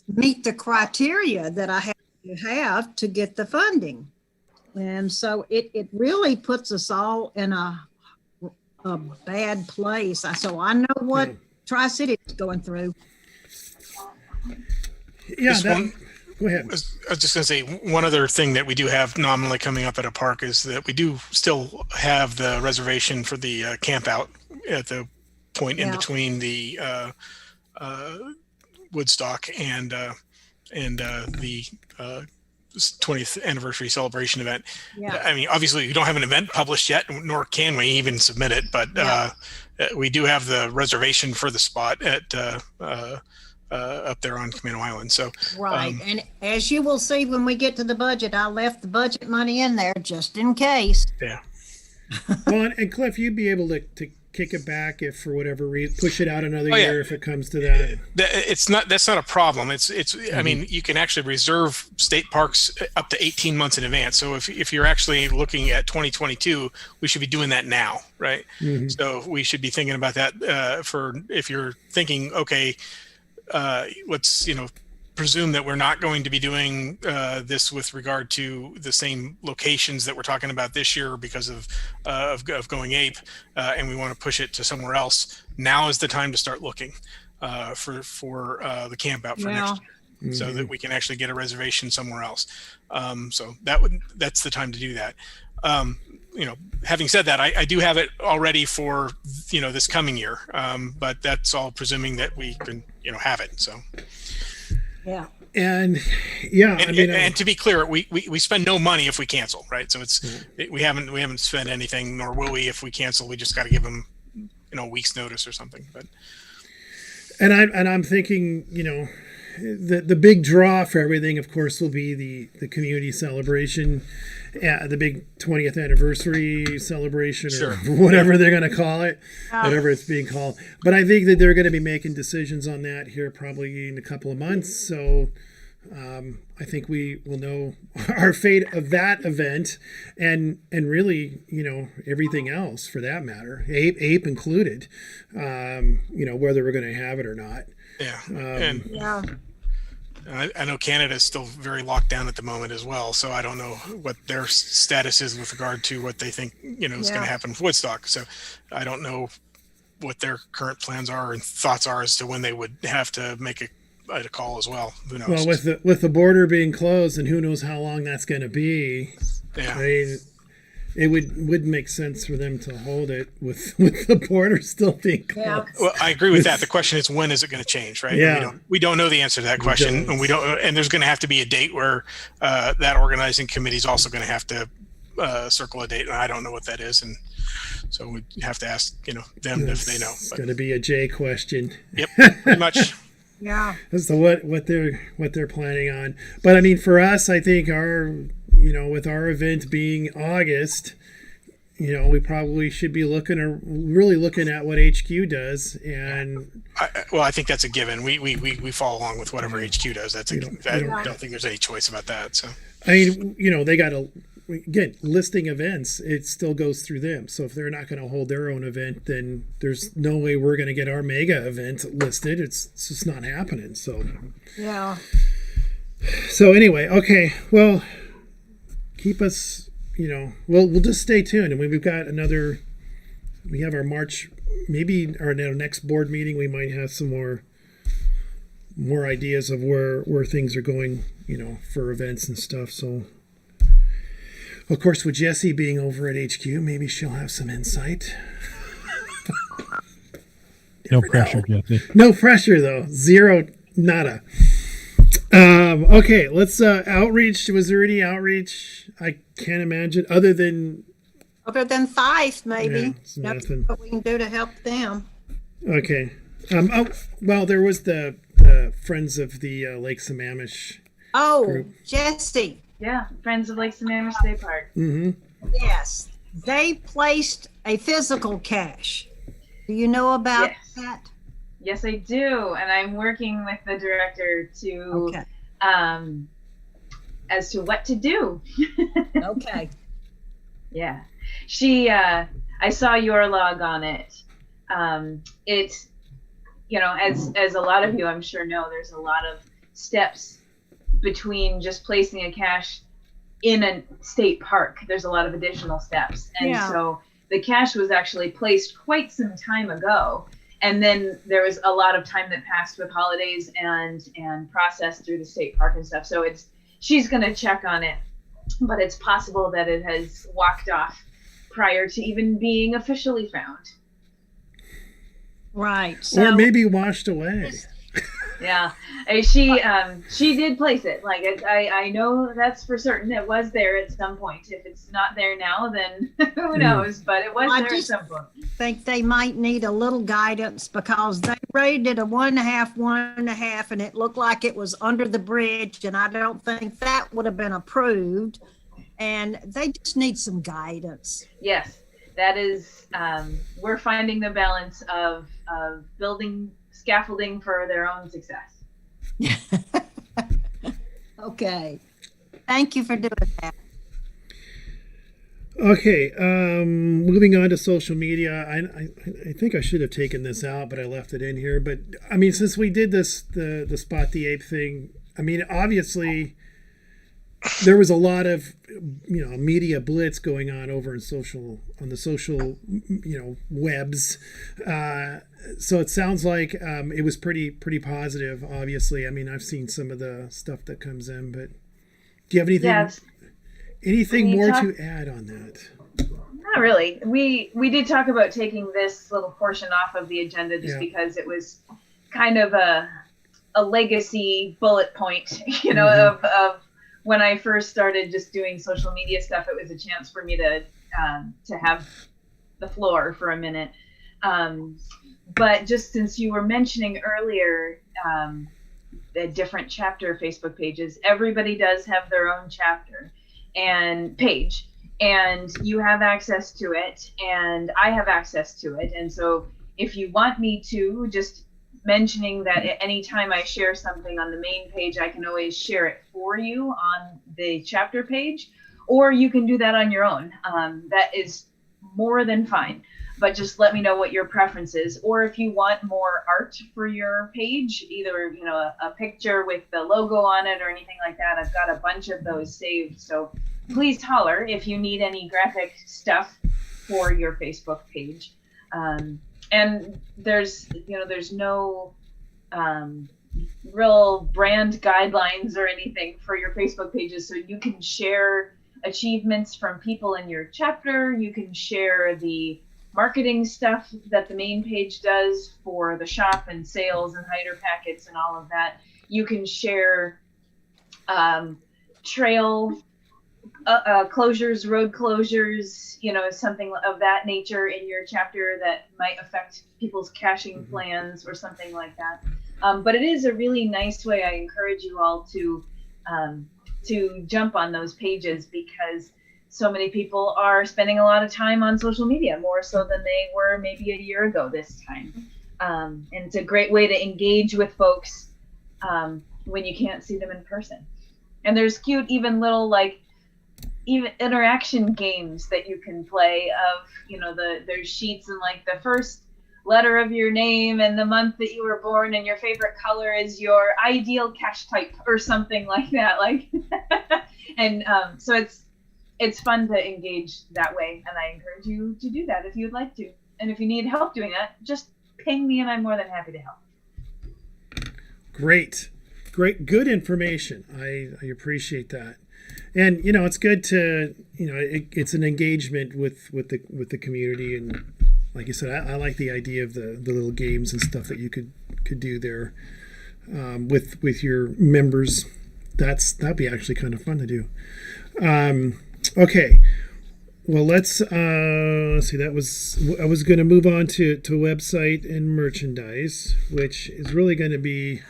meet the criteria that I have to get the funding. And so it really puts us all in a bad place. So I know what Tri-City is going through. Yeah, go ahead. I was just going to say, one other thing that we do have nominally coming up at a park is that we do still have the reservation for the camp out at the point in between the Woodstock and the 20th anniversary celebration event. Yeah. I mean, obviously we don't have an event published yet, nor can we even submit it, but we do have the reservation for the spot at up there on Camino Island. So right. And as you will see when we get to the budget, I left the budget money in there just in case. Yeah. Well, and Cliff, you'd be able to kick it back if for whatever reason, push it out another year if it comes to that. That's not a problem. It's I mean, you can actually reserve state parks up to 18 months in advance. So if you're actually looking at 2022, we should be doing that now, right? Mm-hmm. So we should be thinking about that for if you're thinking, okay, let's presume that we're not going to be doing this with regard to the same locations that we're talking about this year because of going ape, and we want to push it to somewhere else. Now is the time to start looking for the camp out for next year, so that we can actually get a reservation somewhere else. So that's the time to do that. Having said that, I do have it already for this coming year, but that's all presuming that we can have it. So. Yeah. And to be clear, we spend no money if we cancel, right? So we haven't spent anything, nor will we if we cancel. We just got to give them a week's notice or something. But I'm thinking, the big draw for everything, of course, will be the community celebration, the big 20th anniversary celebration, or whatever they're going to call it, whatever it's being called. But I think that they're going to be making decisions on that here probably in a couple of months. So I think we will know our fate of that event, and really, everything else for that matter, ape included, whether we're going to have it or not. Yeah. Um, And Yeah. I know Canada is still very locked down at the moment as well. So I don't know what their status is with regard to what they think, is going Yeah. to happen with Woodstock. So I don't know what their current plans are and thoughts are as to when they would have to make a call as well. Who knows? Well, with the border being closed and who knows how long that's going to be, Yeah. I mean, it would make sense for them to hold it with the border still being closed. Yeah. Well, I agree with that. The question is, when is it going to change, right? Yeah. We don't know the answer to that question, don't. and there's going to have to be a date where that organizing committee is also going to have to circle a date, and I don't know what that is, and so we have to ask them if they know. It's But, going to be a J question. yep, pretty much. Yeah. As to what they're planning on. But I mean, for us, I think with our event being August, we probably should be looking at what HQ does. And I think that's a given. We follow along with whatever HQ does. I don't think there's any choice about that. So I mean, they got to, again, listing events, it still goes through them. So if they're not going to hold their own event, then there's no way we're going to get our mega event listed. It's just not happening. So Yeah. So anyway, okay. Well, keep us, we'll just stay tuned. And we have our March, maybe our next board meeting, we might have some more ideas of where things are going, for events and stuff. So, of course, with Jessie being over at HQ, maybe she'll have some insight. No pressure, Jesse. No pressure, though. Zero, nada. Okay, let's outreach. Was there any outreach? I can't imagine other than Fife, maybe. Yeah, it's That's nothing. what we can do to help them. Okay. Well, there was the Friends of the Lake Sammamish. Oh, Group. Jesse. Yeah, Friends of Lake Sammamish State Park. Mm-hmm. Yes. They placed a physical cache. Do you know about Yes. that? Yes, I do, and I'm working with the director to Okay. as to what to do. Okay. Yeah, she. I saw your log on it. It's, as a lot of you, I'm sure know, there's a lot of steps between just placing a cache in a state park. There's a lot of additional steps, and Yeah. so the cache was actually placed quite some time ago. And then there was a lot of time that passed with holidays and processed through the state park and stuff. So she's going to check on it, but it's possible that it has walked off prior to even being officially found. Right. So Or maybe washed away. Yeah, she did place it. Like I know that's for certain. It was there at some point. If it's not there now, then who knows? But it was I there at just some point. think they might need a little guidance because they rated a 1.5, and it looked like it was under the bridge, and I don't think that would have been approved. And they just need some guidance. Yes, that is. We're finding the balance of building scaffolding for their own success. Okay. Thank you for doing that. Okay, moving on to social media. I think I should have taken this out, but I left it in here. But I mean, since we did the Spot the Ape thing, I mean, obviously there was a lot of media blitz going on over on the social webs. So it sounds like it was pretty positive. Obviously, I mean, I've seen some of the stuff that comes in, but do you have anything? Yes. Anything more to add on that? Not really. We did talk about taking this little portion off of the agenda just because it was kind of a legacy bullet point, of when I first started just doing social media stuff. It was a chance for me to have the floor for a minute. But just since you were mentioning earlier the different chapter Facebook pages, everybody does have their own chapter and page, and you have access to it, and I have access to it. And so if you want me to, just mentioning that at any time I share something on the main page, I can always share it for you on the chapter page, or you can do that on your own. That is more than fine. but just let me know what your preference is. Or if you want more art for your page, either, you know, a picture with the logo on it or anything like that, I've got a bunch of those saved. So please holler if you need any graphic stuff for your Facebook page. And there's no real brand guidelines or anything for your Facebook pages. So you can share achievements from people in your chapter. You can share the marketing stuff that the main page does for the shop and sales and hider packets and all of that. You can share trail closures, road closures, you know, something of that nature in your chapter that might affect people's caching plans or something like that. But it is a really nice way. I encourage you all to jump on those pages, because so many people are spending a lot of time on social media, more so than they were maybe a year ago this time. And it's a great way to engage with folks when you can't see them in person. And there's cute, even little even interaction games that you can play of, you know, there's sheets and like the first letter of your name and the month that you were born and your favorite color is your ideal cache type or something like that. And so it's fun to engage that way. And I encourage you to do that if you'd like to. And if you need help doing that, just ping me and I'm more than happy to help. Great, good information. I appreciate that. And, you know, it's good to, you know, it's an engagement with the community. And like you said, I like the idea of the little games and stuff that you could do there with your members. That'd be actually kind of fun to do. Okay. Well, let's see. I was going to move on to website and merchandise, which is really going to be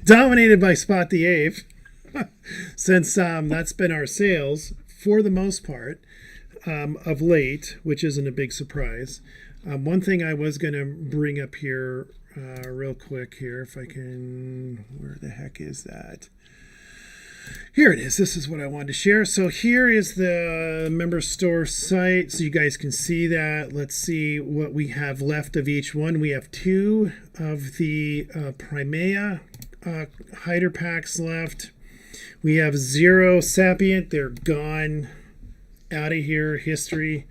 dominated by Spot the Ape. Since that's been our sales for the most part of late, which isn't a big surprise. One thing I was going to bring up here real quick here, if I can, where the heck is that? Here it is. This is what I wanted to share. So here is the member store site, so you guys can see that. Let's see what we have left of each one. We have 2 of the Primea hider packs left. We have 0 Sapient. They're gone, out of here, history.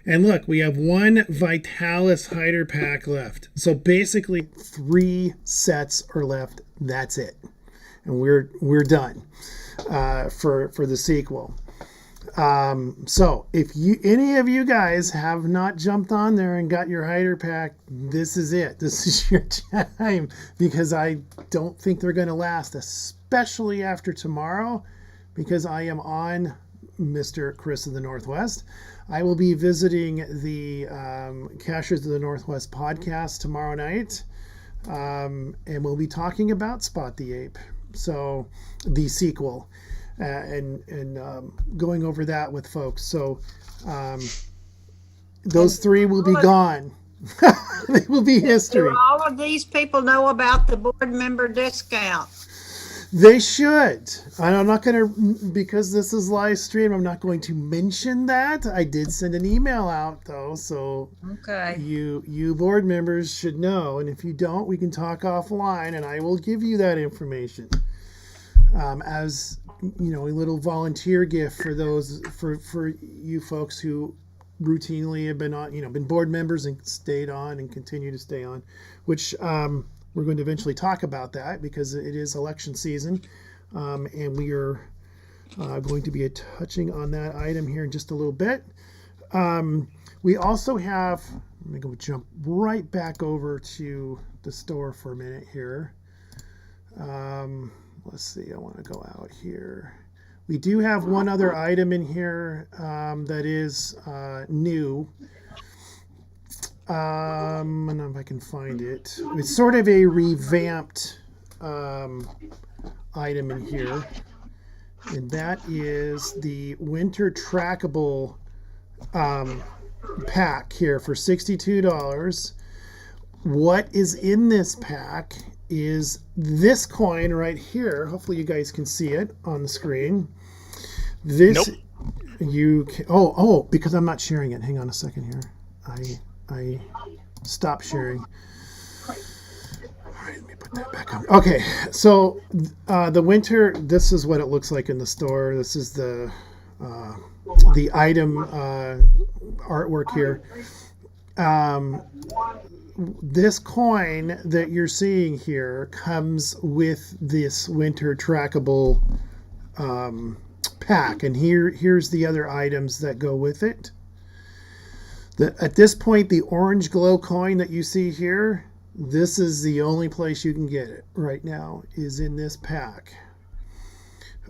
And look, we have 1 Vitalis hider pack left. So basically 3 sets are left. That's it. And we're done for the sequel. So if any of you guys have not jumped on there and got your hider pack, this is it. This is your time, because I don't think they're going to last, especially after tomorrow, because I am on Mr. Chris of the Northwest. I will be visiting the Cachers of the Northwest podcast tomorrow night, and we'll be talking about Spot the Ape, so the sequel, and going over that with folks. So those 3 will be gone. They will be history. Do all of these people know about the board member discount? They should. I'm not going to, because this is live stream, I'm not going to mention that. I did send an email out though, so okay. You board members should know. And if you don't, we can talk offline, and I will give you that information as, you know, a little volunteer gift for those for you folks who routinely have been on, you know, been board members and stayed on and continue to stay on, which we're going to eventually talk about that, because it is election season, and we are going to be touching on that item here in just a little bit. We also have, I'm going to jump right back over to the store for a minute here. Let's see, I want to go out here. We do have one other item in here that is new. I don't know if I can find it. It's sort of a revamped item in here, and that is the winter trackable pack here for $62. What is in this pack is this coin right here. Hopefully you guys can see it on the screen. This, nope. You can, because I'm not sharing it. Hang on a second here. I stopped sharing. All right, let me put that back on. Okay, so the winter. This is what it looks like in the store. This is the item artwork here. This coin that you're seeing here comes with this winter trackable pack, and here's the other items that go with it. At this point, the orange glow coin that you see here, this is the only place you can get it right now, is in this pack.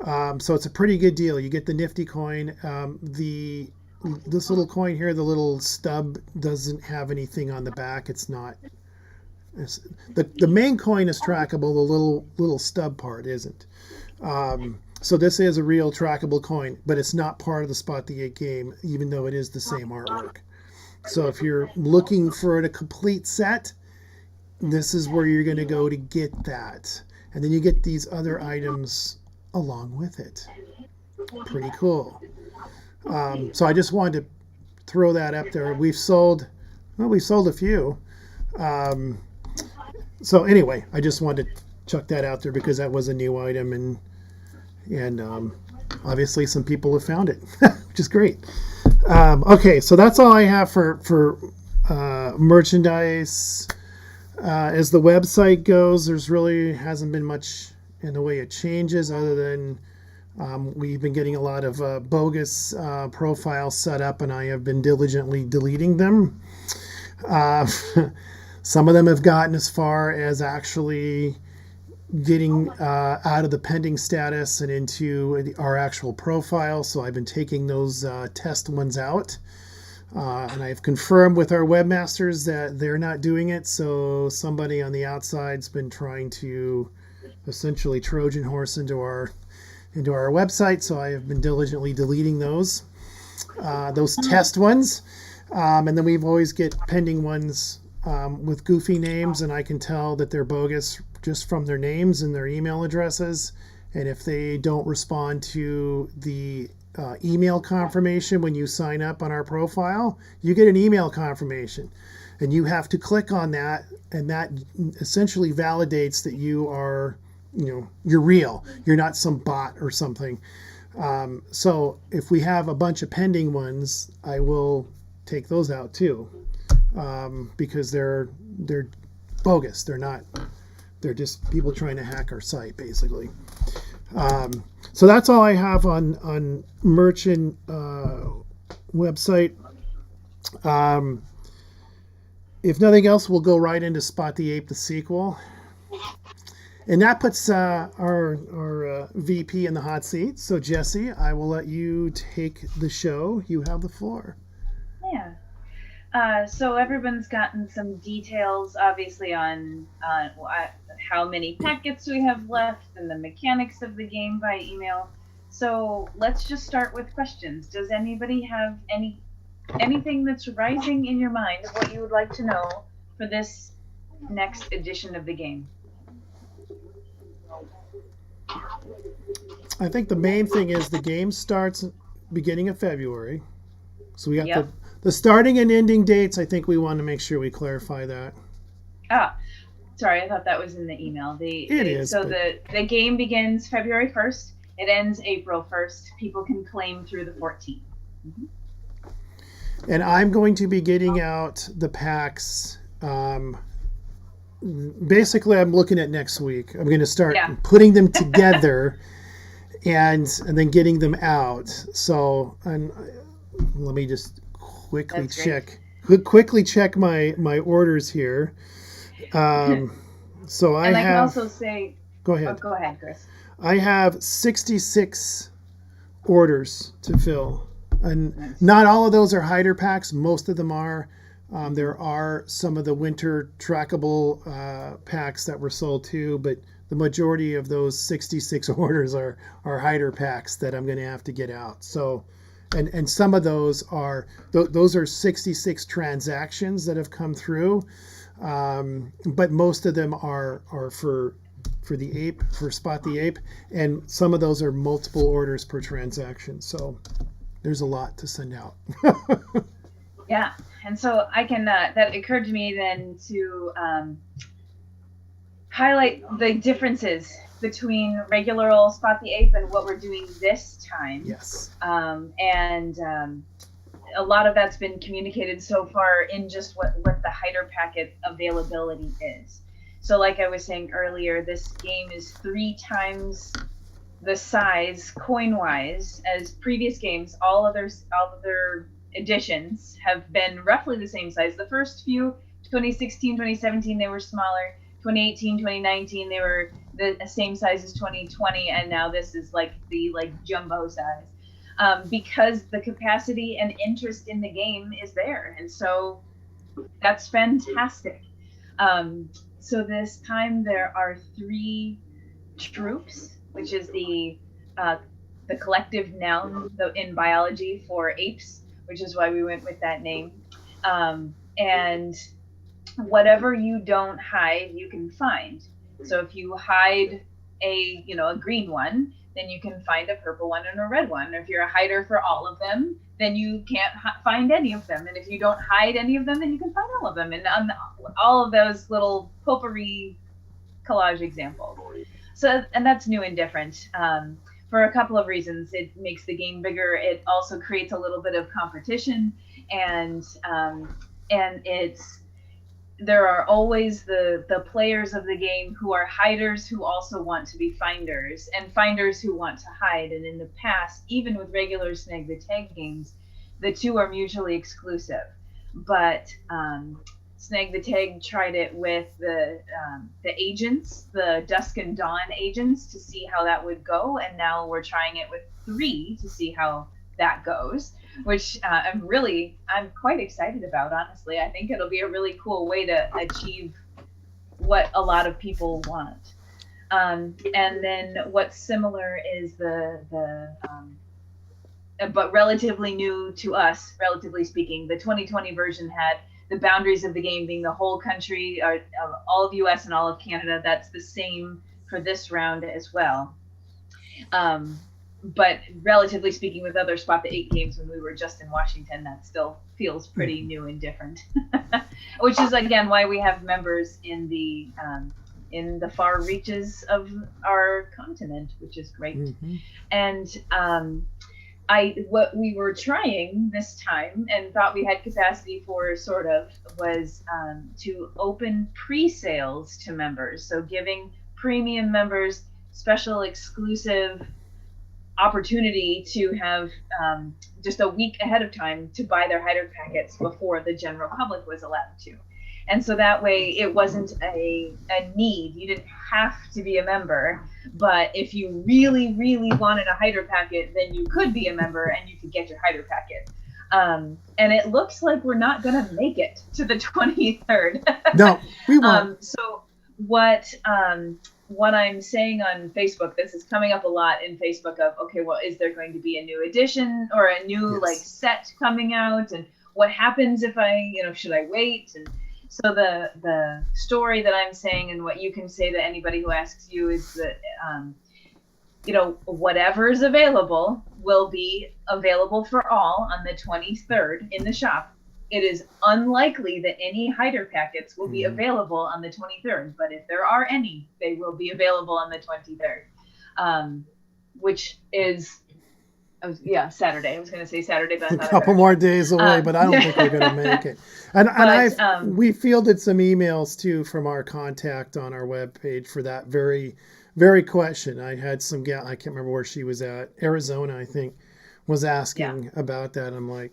So it's a pretty good deal. You get the nifty coin. This little coin here, the little stub, doesn't have anything on the back. It's not. The main coin is trackable. The little stub part isn't. So this is a real trackable coin, but it's not part of the Spot the 8 game, even though it is the same artwork. So if you're looking for a complete set, this is where you're going to go to get that. And then you get these other items along with it. Pretty cool. So I just wanted to throw that up there. We've sold a few. So anyway, I just wanted to chuck that out there because that was a new item, and obviously some people have found it, which is great. Okay, so that's all I have for merchandise. As the website goes, there's really hasn't been much in the way of changes other than we've been getting a lot of bogus profiles set up, and I have been diligently deleting them. Some of them have gotten as far as actually getting out of the pending status and into our actual profile. So I've been taking those test ones out. And I've confirmed with our webmasters that they're not doing it. So somebody on the outside's been trying to essentially Trojan horse into our website. So I have been diligently deleting those test ones. And then we've always get pending ones with goofy names, and I can tell that they're bogus just from their names and their email addresses. And if they don't respond to the email confirmation when you sign up on our profile, you get an email confirmation, and you have to click on that, and that essentially validates that you are, you're real. You're not some bot or something. So if we have a bunch of pending ones, I will take those out too, because they're bogus. They're just people trying to hack our site, basically. So that's all I have on merchant website. If nothing else, we'll go right into Spot the Ape, the sequel. And that puts our VP in the hot seat. So, Jesse, I will let you take the show. You have the floor. Yeah. So everyone's gotten some details, obviously, on how many packets we have left and the mechanics of the game by email. So let's just start with questions. Does anybody have anything that's rising in your mind of what you would like to know for this next edition of the game? I think the main thing is the game starts beginning of February. So we got the starting and ending dates. I think we want to make sure we clarify that. Sorry, I thought that was in the email. It is. So the game begins February 1st. It ends April 1st. People can claim through the 14th. Mm-hmm. And I'm going to be getting out the packs. Basically, I'm looking at next week. I'm going to start putting them together and then getting them out. So let me just quickly check my orders here. So I can also say. Go ahead. Go ahead, Chris. I have 66 orders to fill, and not all of those are hider packs. Most of them are. There are some of the winter trackable packs that were sold too, but the majority of those 66 orders are hider packs that I'm going to have to get out. So, and some of those are 66 transactions that have come through, but most of them are for the ape, for Spot the Ape, and some of those are multiple orders per transaction. So there's a lot to send out. Yeah, and And so I can, that occurred to me then to highlight the differences between regular old Spot the Ape and what we're doing this time. Yes. A lot of that's been communicated so far in just what the Hider packet availability is. So like I was saying earlier, this game is 3 times the size coin-wise as previous games. All of their editions have been roughly the same size. The first few, 2016, 2017, they were smaller. 2018, 2019, they were the same size as 2020, and now this is like the jumbo size. Because the capacity and interest in the game is there. And so that's fantastic. So this time there are 3 troops, which is the collective noun in biology for apes, which is why we went with that name. And whatever you don't hide, you can find. So if you hide a green one, then you can find a purple one and a red one. Or if you're a hider for all of them, then you can't find any of them. And if you don't hide any of them, then you can find all of them. And all of those little potpourri collage examples. So, and that's new and different for a couple of reasons. It makes the game bigger. It also creates a little bit of competition, and there are always the players of the game who are hiders who also want to be finders, and finders who want to hide. And in the past, even with regular Snag the Tag games, the two are mutually exclusive. But Snag the Tag tried it with the agents, the Dusk and Dawn agents, to see how that would go, and now we're trying it with 3 to see how that goes, which I'm quite excited about, honestly. I think it'll be a really cool way to achieve what a lot of people want. And then what's similar is but relatively new to us, relatively speaking, the 2020 version had the boundaries of the game being the whole country, or all of US and all of Canada. That's the same for this round as well. But relatively speaking, with other Spot the 8 games when we were just in Washington, that still feels pretty new and different. Which is again why we have members in the far reaches of our continent, which is great. Mm-hmm. And what we were trying this time and thought we had capacity for sort of was to open pre-sales to members. So giving premium members special exclusive opportunity to have just a week ahead of time to buy their hider packets before the general public was allowed to. And so that way it wasn't a need. You didn't have to be a member, but if you really, really wanted a hider packet, then you could be a member and you could get your hider packet. And it looks like we're not going to make it to the 23rd. No, we won't. So what I'm saying on Facebook, this is coming up a lot in Facebook of, okay, well, is there going to be a new edition or a new set coming out? And what happens if should I wait? And so the story that I'm saying and what you can say to anybody who asks you is that, whatever is available will be available for all on the 23rd in the shop. It is unlikely that any hider packets will be available on the 23rd, but if there are any, they will be available on the 23rd, which is, Saturday. I was going to say Saturday, but a couple more days away, but I don't think we're going to make it. And we fielded some emails too from our contact on our webpage for that very, very question. I had some gal, I can't remember where she was at, Arizona, I think, was asking about that. I'm like,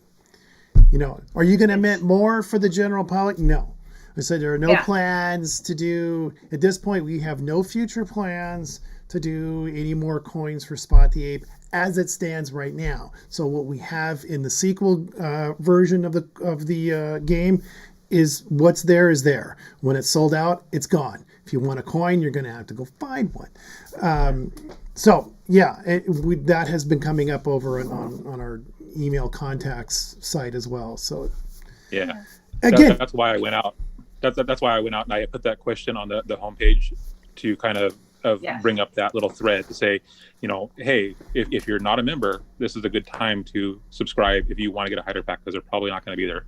are you going to mint more for the general public? No. I said there are no plans to do, at this point, we have no future plans to do any more coins for Spot the Ape as it stands right now. So what we have in the sequel version of the game is what's there is there. When it's sold out, it's gone. If you want a coin, you're going to have to go find one. That has been coming up over on our email contacts site as well. So again, that's why I went out. That's why I went out and I put that question on the homepage to kind of bring up that little thread to say, hey, if you're not a member, this is a good time to subscribe if you want to get a hider pack because they're probably not going to be there.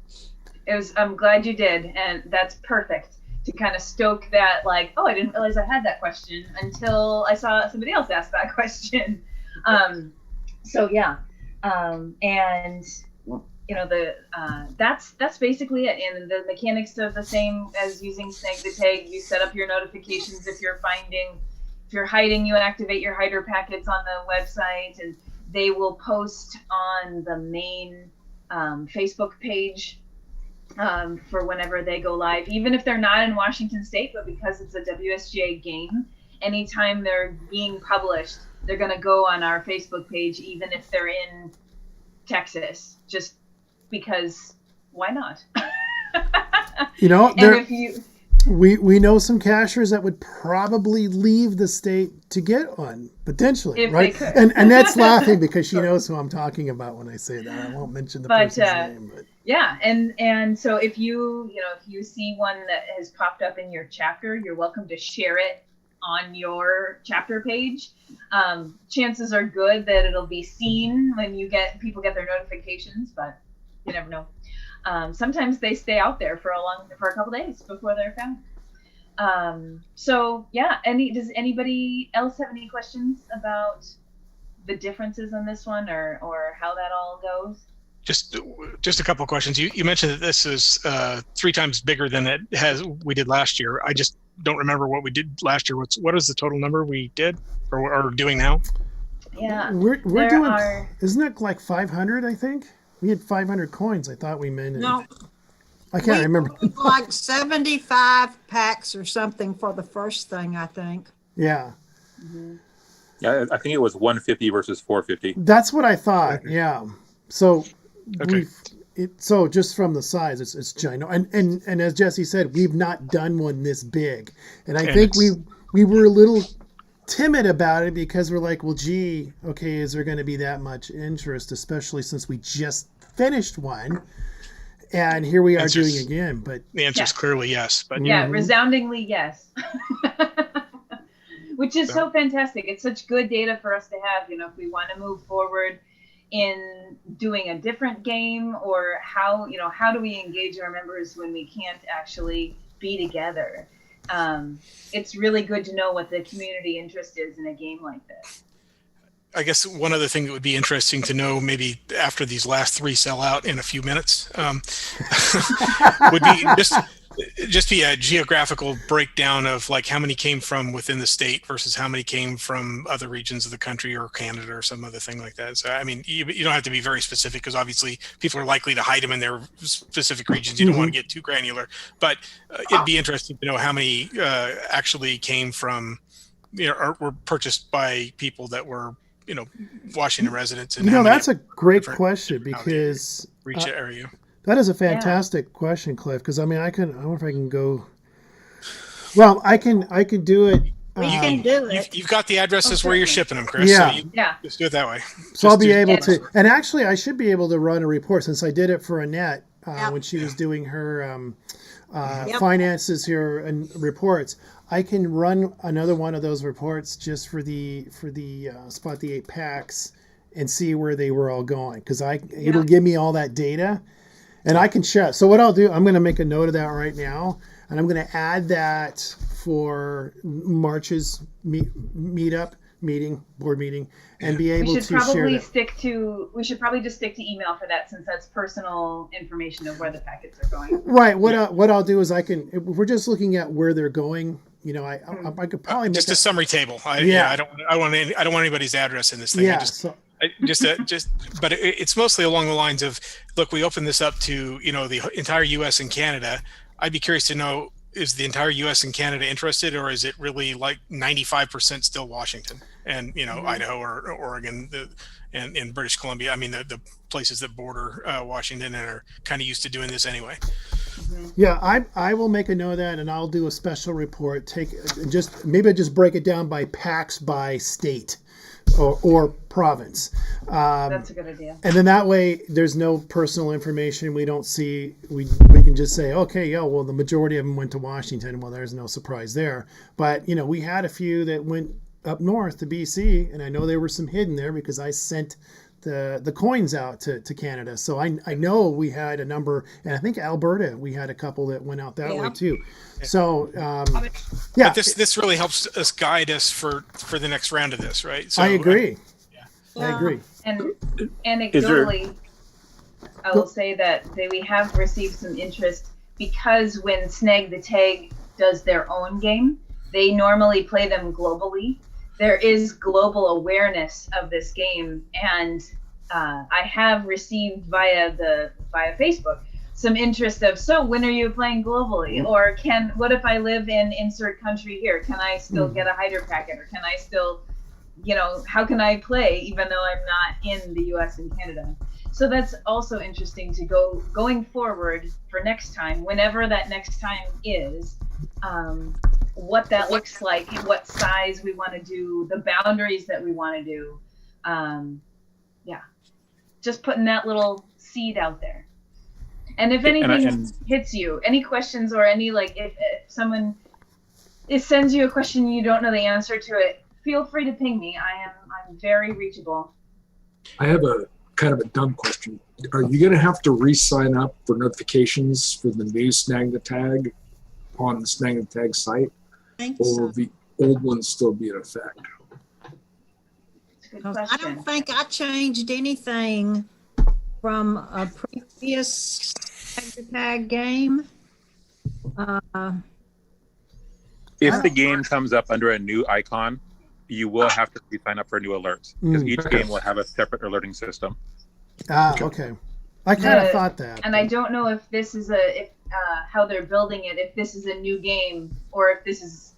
I'm glad you did, and that's perfect to kind of stoke that, like, oh, I didn't realize I had that question until I saw somebody else ask that question. So yeah, and that's basically it. And the mechanics are the same as using Snag the Tag. You set up your notifications if you're hiding, you activate your hider packets on the website, and they will post on the main Facebook page for whenever they go live, even if they're not in Washington State, but because it's a WSGA game, anytime they're being published, they're going to go on our Facebook page, even if they're in Texas, just because why not? We know some cashers that would probably leave the state to get one, potentially, if right? they could. And Annette's laughing because she knows who I'm talking about when I say that. I won't mention the person's name. But. Yeah, and so if you see one that has popped up in your chapter, you're welcome to share it on your chapter page. Chances are good that it'll be seen when people get their notifications, but you never know. Sometimes they stay out there for a couple days before they're found. So yeah, does anybody else have any questions about the differences in this one or how that all goes? Just a couple of questions. You mentioned that this is 3 times bigger than we did last year. I just don't remember what we did last year. What is the total number we did or are doing now? Yeah, we're doing. Isn't it like 500? I think we had 500 coins. I thought we meant. No, I can't remember. Like 75 packs or something for the first thing, I think. Yeah. Mm-hmm. Yeah, I think it was 150 versus 450. That's what I thought. Yeah. So. Okay. So just from the size, it's giant, and as Jesse said, we've not done one this big, and I think we were a little timid about it because we're like, well, gee, okay, is there going to be that much interest, especially since we just finished one, and here we are doing again. But the answer is clearly yes. But yeah, resoundingly yes. Which is so fantastic. It's such good data for us to have. If we want to move forward in doing a different game, or how do we engage our members when we can't actually be together? It's really good to know what the community interest is in a game like this. I guess one other thing that would be interesting to know, maybe after these last 3 sell out in a few minutes, would be just be a geographical breakdown of like how many came from within the state versus how many came from other regions of the country or Canada or some other thing like that. So, I mean, you don't have to be very specific because obviously people are likely to hide them in their specific regions. You don't want to get too granular, but it'd be interesting to know how many actually came from, or were purchased by people that were, Washington residents. And that's a great question because reach area. That is a fantastic question, Cliff. Because I wonder if I can go. Well, I can do it. We can do it. You've got the addresses where you're shipping them, Chris. Yeah. So just do it that way. So I'll be able to. And actually, I should be able to run a report since I did it for Annette when she was doing her finances here and reports. I can run another one of those reports just for the Spot the 8 packs and see where they were all going because it'll give me all that data. And I can share. So what I'll do, I'm going to make a note of that right now, and I'm going to add that for March's board meeting, and be able to share that. We should probably just stick to email for that, since that's personal information of where the packets are going. Right. What I'll do is if we're just looking at where they're going, I could probably make just a summary table. I don't want anybody's address in this thing. Yeah. But it's mostly along the lines of, look, we opened this up to, the entire U.S. and Canada. I'd be curious to know, is the entire U.S. and Canada interested, or is it really like 95% still Washington and, Idaho or Oregon and in British Columbia? I mean, the places that border Washington and are kind of used to doing this anyway. Yeah, I will make a note of that, and I'll do a special report. Maybe just break it down by packs by state. Or province. That's a good idea. And then that way, there's no personal information. We don't see. We can just say, okay, well, the majority of them went to Washington. Well, there's no surprise there. But we had a few that went up north to BC, and I know there were some hidden there because I sent the coins out to Canada. So I know we had a number, and I think Alberta, we had a couple that went out that way too. So yeah, But this really helps us guide us for the next round of this, right? So I agree. I Yeah. agree. And anecdotally, I will say that we have received some interest because when Snag the Tag does their own game, they normally play them globally. There is global awareness of this game, and I have received via Facebook some interest of, so when are you playing globally? Or what if I live in insert country here? Can I still get a hider packet, or can I still, how can I play even though I'm not in the US and Canada? So that's also interesting to going forward for next time, whenever that next time is, what that looks like, what size we want to do, the boundaries that we want to do. Just putting that little seed out there. And if anything hits you, any questions or any, if someone sends you a question and you don't know the answer to it, feel free to ping me. I'm very reachable. I have a kind of a dumb question. Are you going to have to re-sign up for notifications for the new Snag the Tag on the Snag the Tag site? Think Or so. will the old ones still be in effect? It's a good 'Cause I question. don't think I changed anything from a previous tag game. If the game comes up under a new icon, you will have to sign up for new alerts because each game will have a separate alerting system. Okay. I kind of thought that. And I don't know if this is how they're building it, if this is a new game or if this is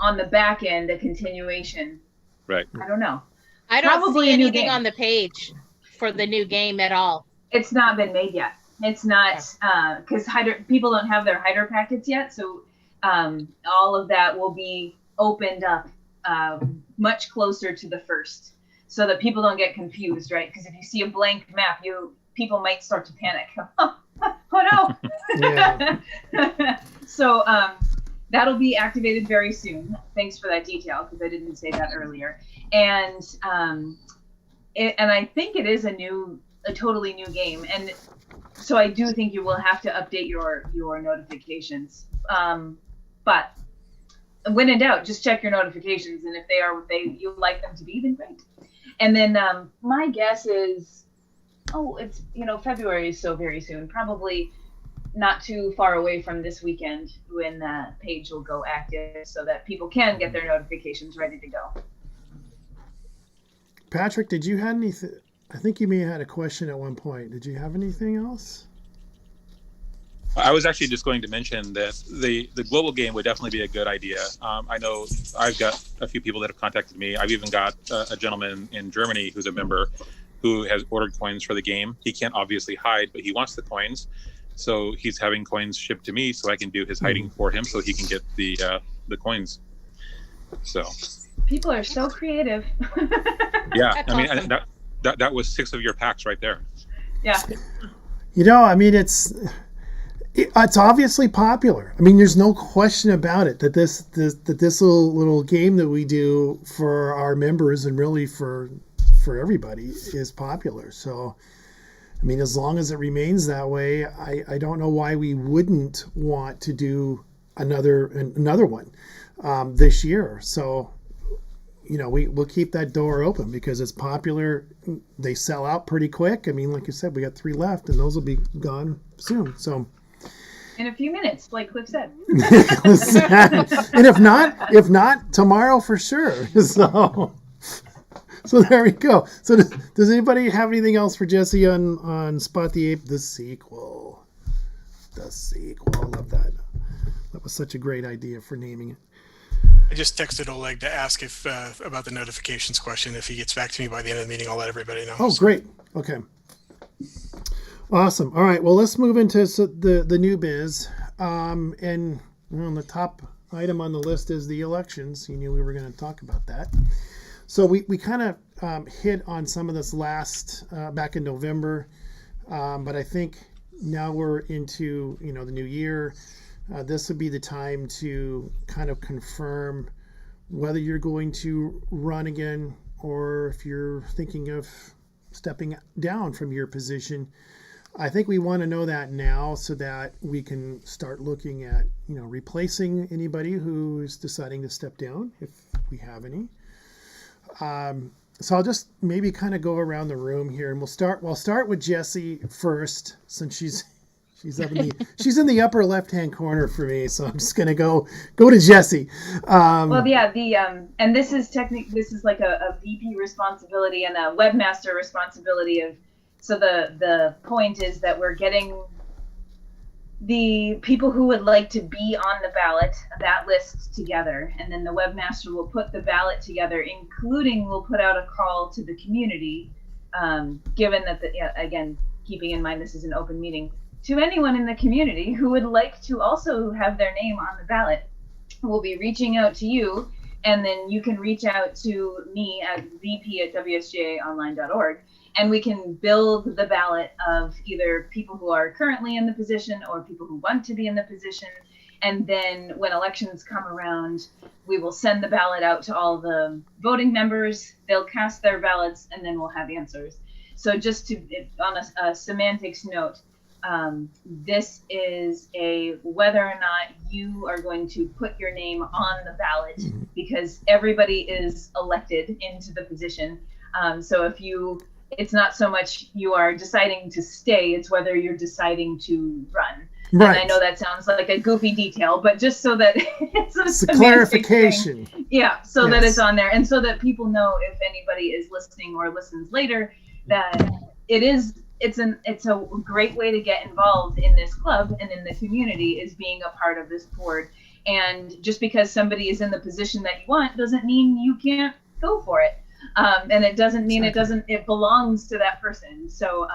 on the back end, a continuation. Right. I don't know. I don't Probably see a new anything game. on the page for the new game at all. It's not been made yet. It's not, because people don't have their hider packets yet. So all of that will be opened up much closer to the first, so that people don't get confused, right? Because if you see a blank map, people might start to panic. Oh no! So that'll be activated very soon. Thanks for that detail, because I didn't say that earlier. And and I think it is a totally new game, and so I do think you will have to update your notifications. But when in doubt, just check your notifications, and if they are what you like them to be, then great. And then my guess is, it's February is so very soon, probably not too far away from this weekend when that page will go active, so that people can get their notifications ready to go. Patrick, did you have anything? I think you may have had a question at one point. Did you have anything else? I was actually just going to mention that the global game would definitely be a good idea. I know I've got a few people that have contacted me. I've even got a gentleman in Germany who's a member who has ordered coins for the game. He can't obviously hide, but he wants the coins. So he's having coins shipped to me so I can do his hiding for him so he can get the coins. So people are so creative. Yeah, That's I mean, awesome. that was 6 of your packs right there. Yeah. I mean, it's obviously popular. I mean, there's no question about it that this little game that we do for our members and really for everybody is popular. So, I mean, as long as it remains that way, I don't know why we wouldn't want to do another one this year. So, we'll keep that door open because it's popular. They sell out pretty quick. I mean, like you said, we got 3 left, and those will be gone soon. So. In a few minutes, like Cliff said. And if not, tomorrow for sure. So there we go. So does anybody have anything else for Jesse on Spot the Ape, the sequel? The sequel. I love that. That was such a great idea for naming it. I just texted Oleg to ask if about the notifications question. If he gets back to me by the end of the meeting, I'll let everybody know. Oh, great. Okay. Awesome. All right. Well, let's move into the new biz. And the top item on the list is the elections. You knew we were going to talk about that. So we kind of hit on some of this back in November, but I think now we're into the new year. This would be the time to kind of confirm whether you're going to run again or if you're thinking of stepping down from your position, I think we want to know that now so that we can start looking at, replacing anybody who's deciding to step down, if we have any. So I'll just maybe kind of go around the room here, and we'll start with Jessie first, since she's she's in the upper left-hand corner for me. So I'm just going to go to Jessie. Well, yeah, and this is like a VP responsibility and a webmaster responsibility of. So the point is that we're getting the people who would like to be on the ballot, that list together, and then the webmaster will put the ballot together, including we'll put out a call to the community, given that again, keeping in mind this is an open meeting, to anyone in the community who would like to also have their name on the ballot. We'll be reaching out to you, and then you can reach out to me at vp@wsgaonline.org. And we can build the ballot of either people who are currently in the position or people who want to be in the position. And then when elections come around, we will send the ballot out to all the voting members. They'll cast their ballots, and then we'll have answers. So just on a semantics note, this is whether or not you are going to put your name on the ballot, because everybody is elected into the position. So it's not so much you are deciding to stay, it's whether you're deciding to run. Right. And I know that sounds like a goofy detail, but just so that it's a clarification. Thing. Yeah, so that it's on there, and so that people know, if anybody is listening or listens later, that it's a great way to get involved in this club and in the community, is being a part of this board. And just because somebody is in the position that you want doesn't mean you can't go for it. And it doesn't mean it belongs to that person. So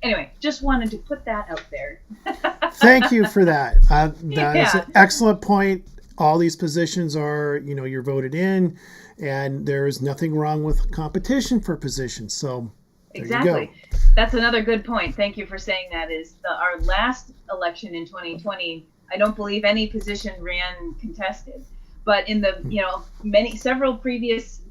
anyway, just wanted to put that out there. Thank you for that. That is an excellent point. All these positions are, you're voted in, and there is nothing wrong with competition for positions. So there exactly. You go. That's another good point. Thank you for saying that. Is our last election in 2020, I don't believe any position ran contested. But in the several previous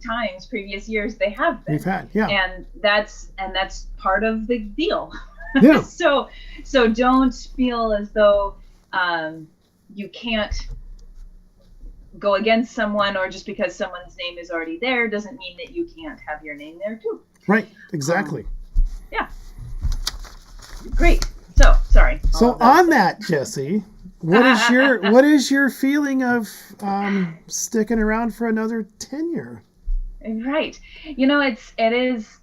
years, they have been. We've had, yeah. And that's part of the deal. Yeah. So don't feel as though you can't go against someone, or just because someone's name is already there doesn't mean that you can't have your name there too. Right. Exactly. Yeah. Great. So sorry. So on that, Jessie. What is your feeling of sticking around for another tenure? Right. It is.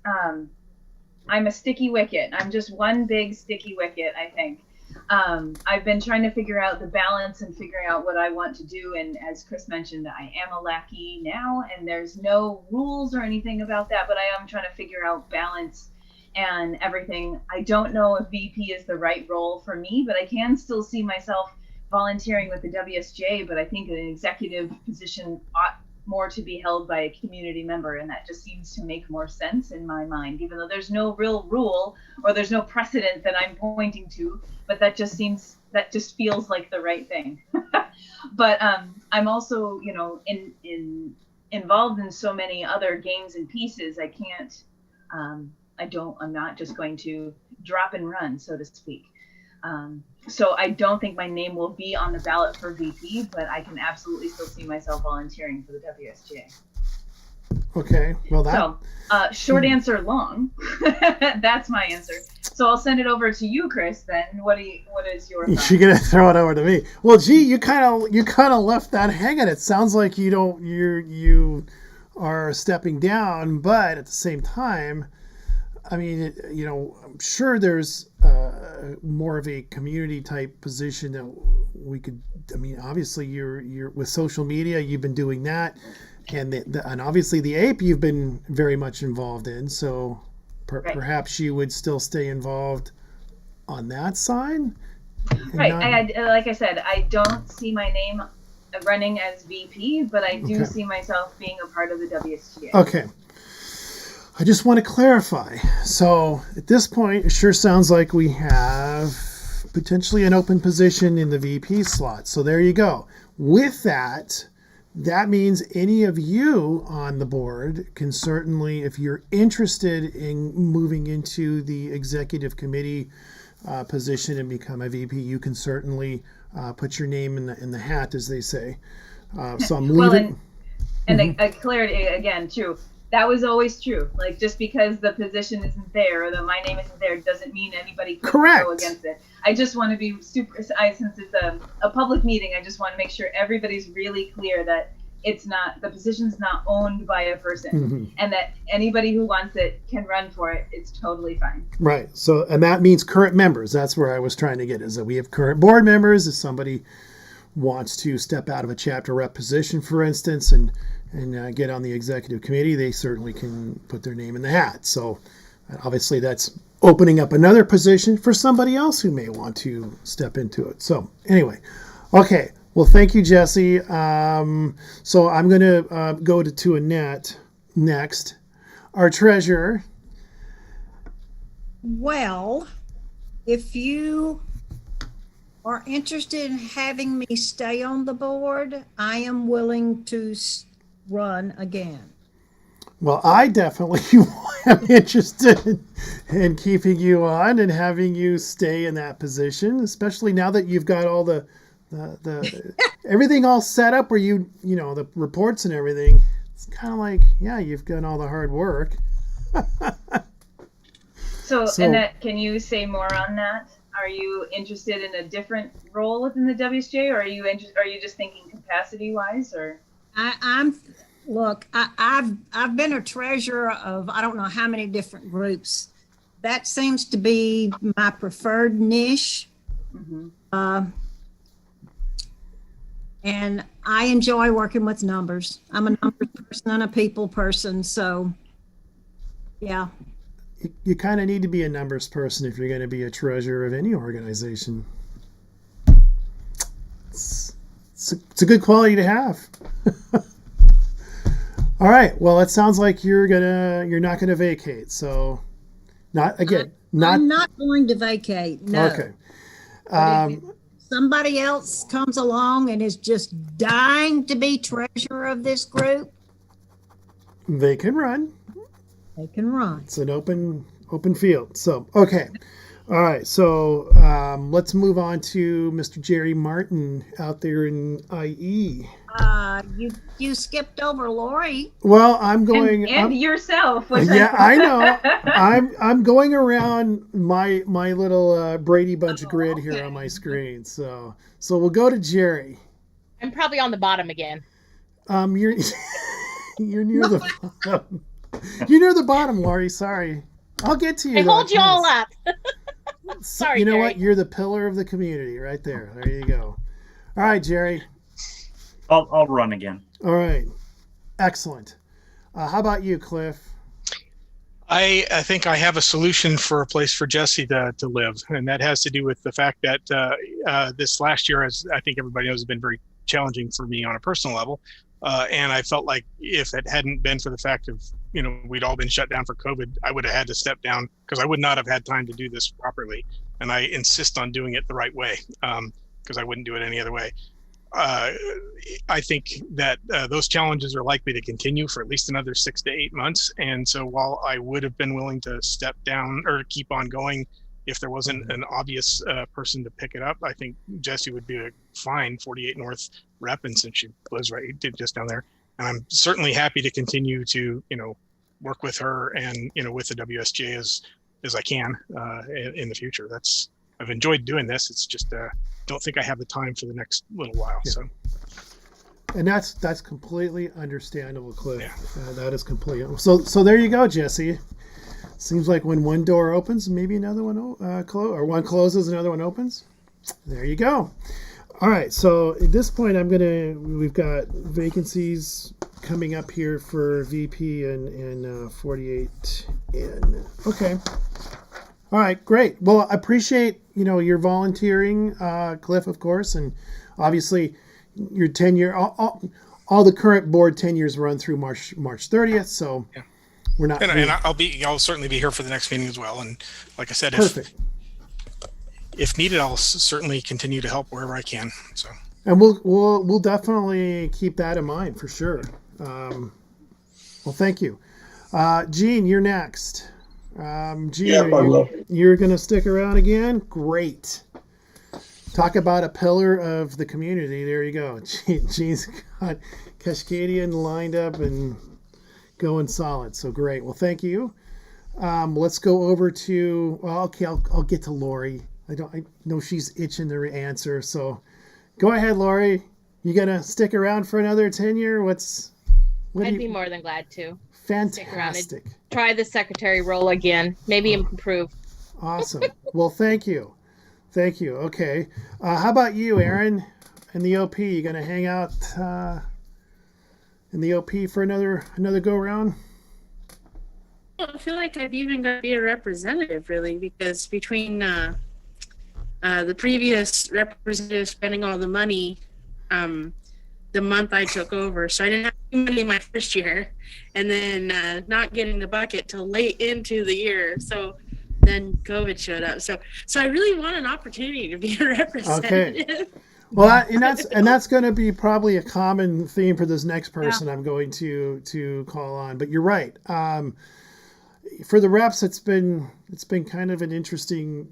I'm a sticky wicket. I'm just one big sticky wicket, I think. I've been trying to figure out the balance and figuring out what I want to do. And as Chris mentioned, I am a lackey now, and there's no rules or anything about that, but I am trying to figure out balance and everything. I don't know if VP is the right role for me, but I can still see myself volunteering with the WSGA, but I think an executive position ought more to be held by a community member, and that just seems to make more sense in my mind, even though there's no real rule or there's no precedent that I'm pointing to, but that just feels like the right thing. But I'm also, involved in so many other games and pieces. I can't, I'm not just going to drop and run, so to speak. So I don't think my name will be on the ballot for VP, but I can absolutely still see myself volunteering for the WSGA. Okay. Well, short answer, long. That's my answer. So I'll send it over to you, Chris. Then, what is your thought? You're gonna throw it over to me. Well, gee, you kind of left that hanging. It sounds like you are stepping down, but at the same time, I mean, I'm sure there's more of a community type position that we could. I mean, obviously, you're with social media. You've been doing that, and and obviously the APE you've been very much involved in. So right. Perhaps you would still stay involved on that side. Right. Like I said, I don't see my name running as VP, but I do see myself being a part of the WSGA. Okay. I just want to clarify. So at this point, it sure sounds like we have potentially an open position in the VP slot. So there you go. With that, that means any of you on the board can certainly, if you're interested in moving into the executive committee position and become a VP, you can certainly put your name in the hat, as they say. So I'm leaving. And a clarity again too. That was always true. Like, just because the position isn't there or that my name isn't there doesn't mean anybody can go against it. I just want to be since it's a public meeting, I just want to make sure everybody's really clear that it's not, the position's not owned by a person, and that anybody who wants it can run for it. It's totally fine. Right. So, and that means current members. That's where I was trying to get, is that we have current board members. If somebody wants to step out of a chapter rep position, for instance, and get on the executive committee, they certainly can put their name in the hat. So obviously that's opening up another position for somebody else who may want to step into it. So anyway, okay. Well, thank you, Jesse. So I'm going to go to Annette next, our treasurer. Well, if you are interested in having me stay on the board, I am willing to run again. Well, I definitely am interested in keeping you on and having you stay in that position, especially now that you've got all the everything all set up where you know, the reports and everything. It's kind of like, yeah, you've done all the hard work. So, Annette, can you say more on that? Are you interested in a different role within the WSGA, or are you just thinking capacity wise, or? I've been a treasurer of I don't know how many different groups. That seems to be my preferred niche. And I enjoy working with numbers. I'm a numbers person and a people person, so yeah. You kind of need to be a numbers person if you're going to be a treasurer of any organization. It's a good quality to have. All right. Well, it sounds like you're not gonna vacate. So, I'm not going to vacate. No. Okay. If somebody else comes along and is just dying to be treasurer of this group, they can run. They can run. It's an open field. So, okay. All right. So let's move on to Mr. Jerry Martin out there in IE. You skipped over Lori. Well, I'm going and yourself. Yeah, I know. I'm going around my little Brady Bunch grid here on my screen. So we'll go to Jerry. I'm probably on the bottom again. You're near the bottom. You're near the bottom, Lori. Sorry, I'll get to you. I hold you all up. Sorry, you know Jerry. what? You're the pillar of the community, right there. There you go. All right, Jerry. I'll run again. All right, excellent. How about you, Cliff? I think I have a solution for a place for Jesse to live, and that has to do with the fact that this last year, as I think everybody knows, has been very challenging for me on a personal level. And I felt like if it hadn't been for the fact of, we'd all been shut down for COVID, I would have had to step down because I would not have had time to do this properly. And I insist on doing it the right way because I wouldn't do it any other way. I think that those challenges are likely to continue for at least another 6 to 8 months. And so while I would have been willing to step down or keep on going if there wasn't an obvious person to pick it up, I think Jesse would be a fine 48 North rep, and since she lives right just down there. And I'm certainly happy to continue to, work with her and, with the WSGA as I can in the future. I've enjoyed doing this. It's just don't think I have the time for the next little while. Yeah. So, and that's completely understandable, Cliff. Yeah. That is completely. So there you go, Jesse. Seems like when one door opens, maybe another one or one closes, another one opens. There you go. All right. So at this point, we've got vacancies coming up here for VP and 48 in. Okay. All right, great. Well, I appreciate, your volunteering, Cliff, of course, and obviously your tenure, all the current board tenures run through March 30th. So yeah. We're not. And I'll certainly be here for the next meeting as well. And like I said, if needed, I'll certainly continue to help wherever I can. So And we'll definitely keep that in mind for sure. Well, thank you. Gene, you're next. Gene, Yeah, I will. you're going to stick around again? Great. Talk about a pillar of the community. There you go. Gene's got Cascadian lined up and going solid. So great. Well, thank you. Let's go over to, well, okay, I'll get to Lori. I know she's itching to answer. So go ahead, Lori. You going to stick around for another tenure? I'd be more than glad to. Fantastic. Try the secretary role again. Maybe improve. Awesome. Well, thank you. Thank you. Okay. How about you, Aaron, in the OP? You going to hang out in the OP for another go round? I feel like I've even got to be a representative, really, because between the previous representative spending all the money, the month I took over, so I didn't have any money my first year, and then not getting the bucket till late into the year. So then COVID showed up. So I really want an opportunity to be a representative. Okay. Well, that's going to be probably a common theme for this next person I'm going to call on. But you're right. For the reps, it's been kind of an interesting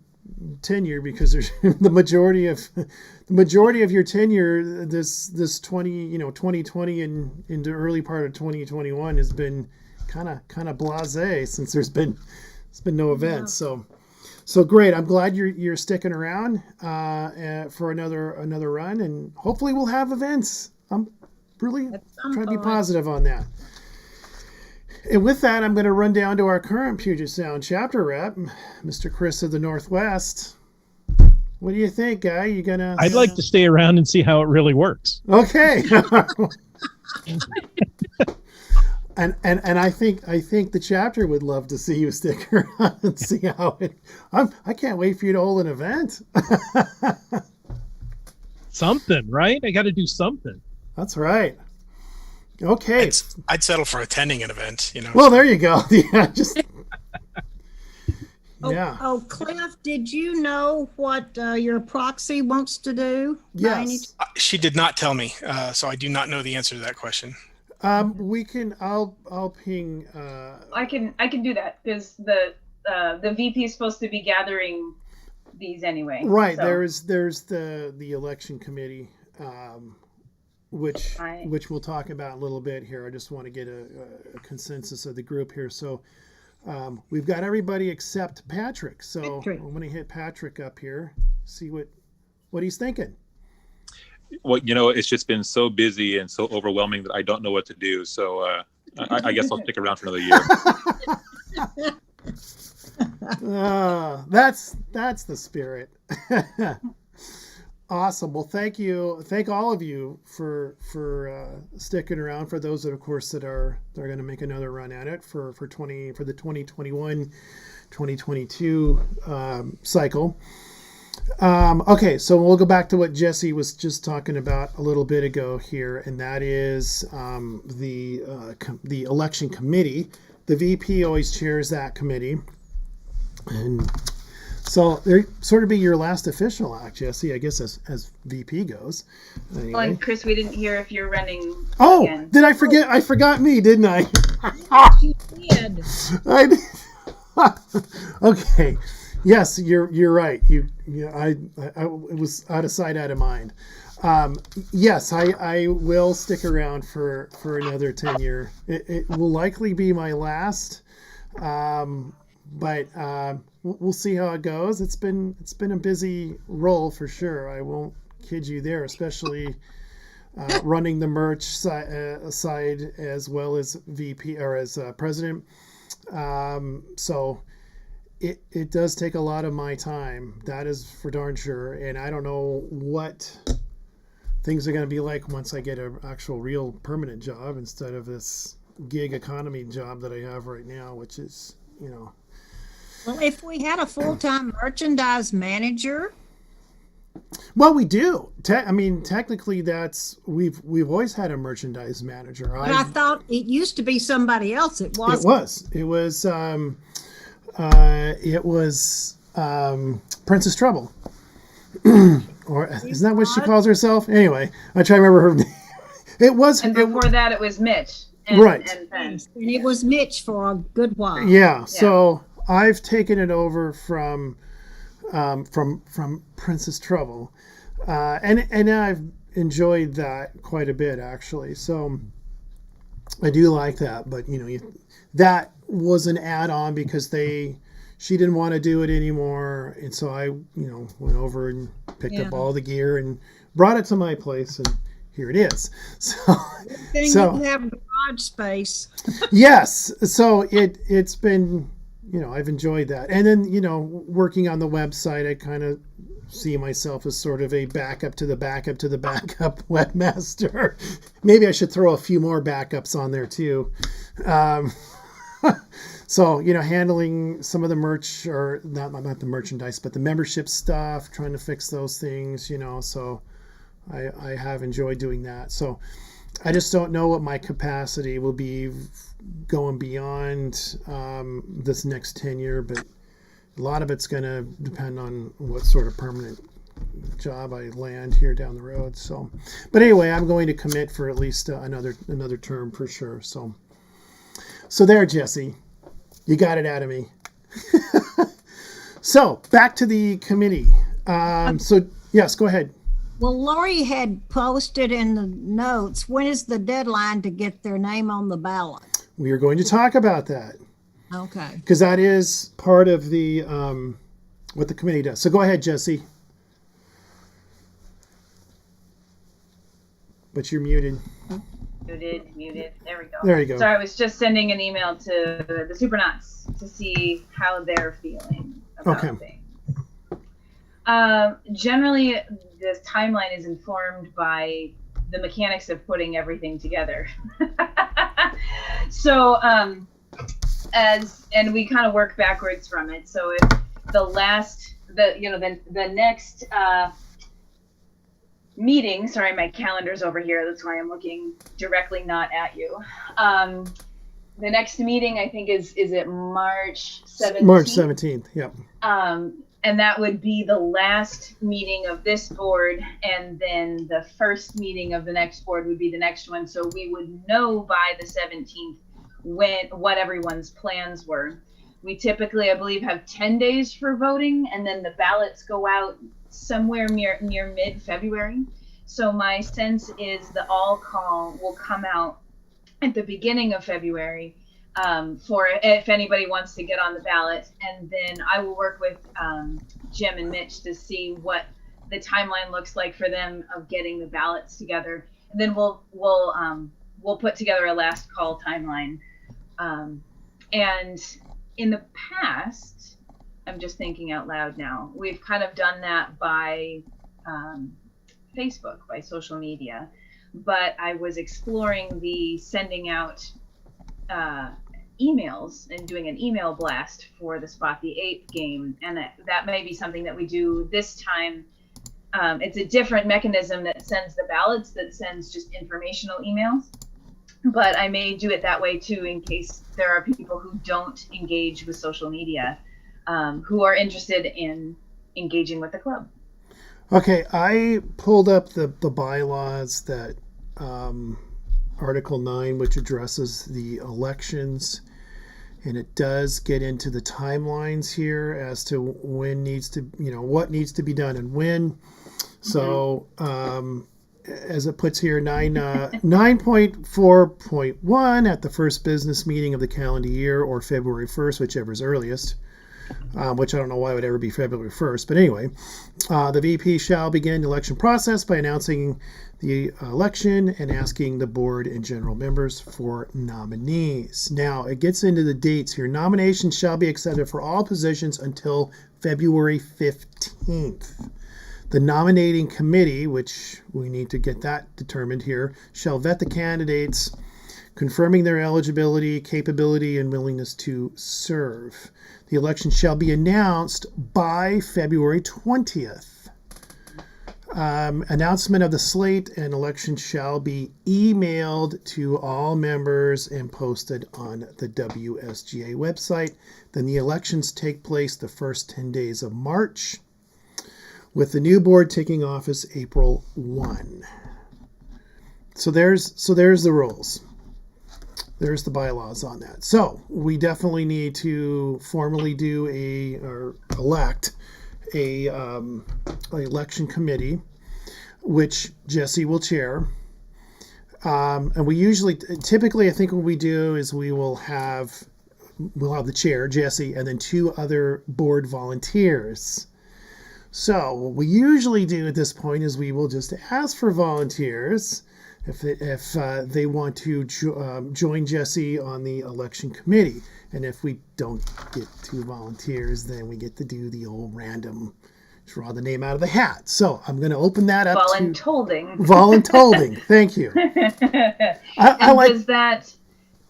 tenure because there's the majority of your tenure this 2020 and into early part of 2021 has been kind of blasé since there's been no events. So great. I'm glad you're sticking around for another run, and hopefully we'll have events. I'm really trying to be positive on that. And with that, I'm going to run down to our current Puget Sound chapter rep, Mr. Chris of the Northwest. What do you think, Guy? You gonna? I'd like to stay around and see how it really works. Okay. and I think the chapter would love to see you stick around and see how it. I can't wait for you to hold an event. Something, right? I got to do something. That's right. Okay. I'd settle for attending an event, Well, there you go. Yeah, just. Yeah. Oh, Cliff, did you know what your proxy wants to do? Yes. She did not tell me, so I do not know the answer to that question. We can. I'll ping. I can do that because the VP is supposed to be gathering these anyway. Right. So. There's the election committee, which we'll talk about a little bit here. I just want to get a consensus of the group here. So we've got everybody except Patrick. So I'm going to hit Patrick up here, see what he's thinking. Well, it's just been so busy and so overwhelming that I don't know what to do. So I guess I'll stick around for another year. That's the spirit. Awesome. Well, thank you. Thank all of you for sticking around. For those that, of course, they're going to make another run at it for the 2021-2022 cycle. Okay, so we'll go back to what Jesse was just talking about a little bit ago here, and that is the election committee. The VP always chairs that committee, and so there sort of be your last official act, Jesse, I guess, as VP goes. Anyway. Well, and Chris, we didn't hear if you're running. Oh, again. did I forget? I forgot me, didn't I? You did. I did. Okay. Yes, you're right. I it was out of sight, out of mind. Yes, I will stick around for another tenure. It will likely be my last, but we'll see how it goes. It's been a busy role for sure. I won't kid you there, especially running the merch side as well as VP or as president. So. It does take a lot of my time. That is for darn sure. And I don't know what things are going to be like once I get an actual real permanent job instead of this gig economy job that I have right now, which is, Well, if we had a full-time merchandise manager. Well, we do. Technically, we've always had a merchandise manager. But I thought it used to be somebody else. It was. It was Princess Trouble. or isn't that what she calls herself? Anyway, I try to remember her name. It was. And before that, it was Mitch. And, Right. And And it was Mitch for a good while. Yeah. So I've taken it over from Princess Trouble, and I've enjoyed that quite a bit actually. So I do like that, but that was an add-on because she didn't want to do it anymore, and so I went over and picked up all the gear and brought it to my place, and here it is. So you have garage space. yes, so it's been I've enjoyed that, and then working on the website, I kind of see myself as sort of a backup to the backup to the backup webmaster. Maybe I should throw a few more backups on there too. So handling some of the merch, or not the merchandise, but the membership stuff, trying to fix those things. So I have enjoyed doing that. So I just don't know what my capacity will be going beyond this next tenure, but a lot of it's going to depend on what sort of permanent job I land here down the road. So, but anyway, I'm going to commit for at least another term for sure. So there, Jesse, you got it out of me. So back to the committee. So yes, go ahead. Well, Lori had posted in the notes, when is the deadline to get their name on the ballot? We are going to talk about that. Okay. Because that is part of the what the committee does. So go ahead, Jesse. But you're muted. Muted. There we go. There you go. So I was just sending an email to the Supernauts to see how they're feeling about things. Generally, this timeline is informed by the mechanics of putting everything together. So, and we kind of work backwards from it. So if the next meeting, sorry, my calendar's over here. That's why I'm looking directly not at you. The next meeting, I think, is it March 17th? March 17th, yep. And that would be the last meeting of this board, and then the first meeting of the next board would be the next one. So we would know by the 17th what everyone's plans were. We typically, I believe, have 10 days for voting, and then the ballots go out somewhere near mid-February. So my sense is the all call will come out at the beginning of February. For if anybody wants to get on the ballot, and then I will work with Jim and Mitch to see what the timeline looks like for them of getting the ballots together, and then we'll put together a last call timeline. And in the past, I'm just thinking out loud now, we've kind of done that by Facebook, by social media, but I was exploring the sending out emails and doing an email blast for the Spot the Ape game, and that may be something that we do this time. It's a different mechanism that sends the ballots, that sends just informational emails, but I may do it that way too, in case there are people who don't engage with social media, who are interested in engaging with the club. Okay, I pulled up the bylaws that Article 9, which addresses the elections, and it does get into the timelines here as to when needs to, what needs to be done and when. So, as it puts here, 9.4.1 at the first business meeting of the calendar year, or February 1st, whichever is earliest. Which I don't know why it would ever be February 1st. But anyway, the VP shall begin the election process by announcing the election and asking the board and general members for nominees. Now, it gets into the dates here. Nominations shall be accepted for all positions until February 15th. The nominating committee, which we need to get that determined here, shall vet the candidates, confirming their eligibility, capability, and willingness to serve. The election shall be announced by February 20th. Announcement of the slate and election shall be emailed to all members and posted on the WSGA website. Then the elections take place the first 10 days of March. with the new board taking office April 1. So there's the rules. There's the bylaws on that. So we definitely need to formally do or elect a election committee, which Jesse will chair. And we typically, I think what we do is we'll have the chair, Jesse, and then 2 other board volunteers. So what we usually do at this point is we will just ask for volunteers if they want to join Jesse on the election committee. And if we don't get 2 volunteers, then we get to do the old random draw the name out of the hat. So I'm going to open that up Voluntolding. Voluntolding. Thank you.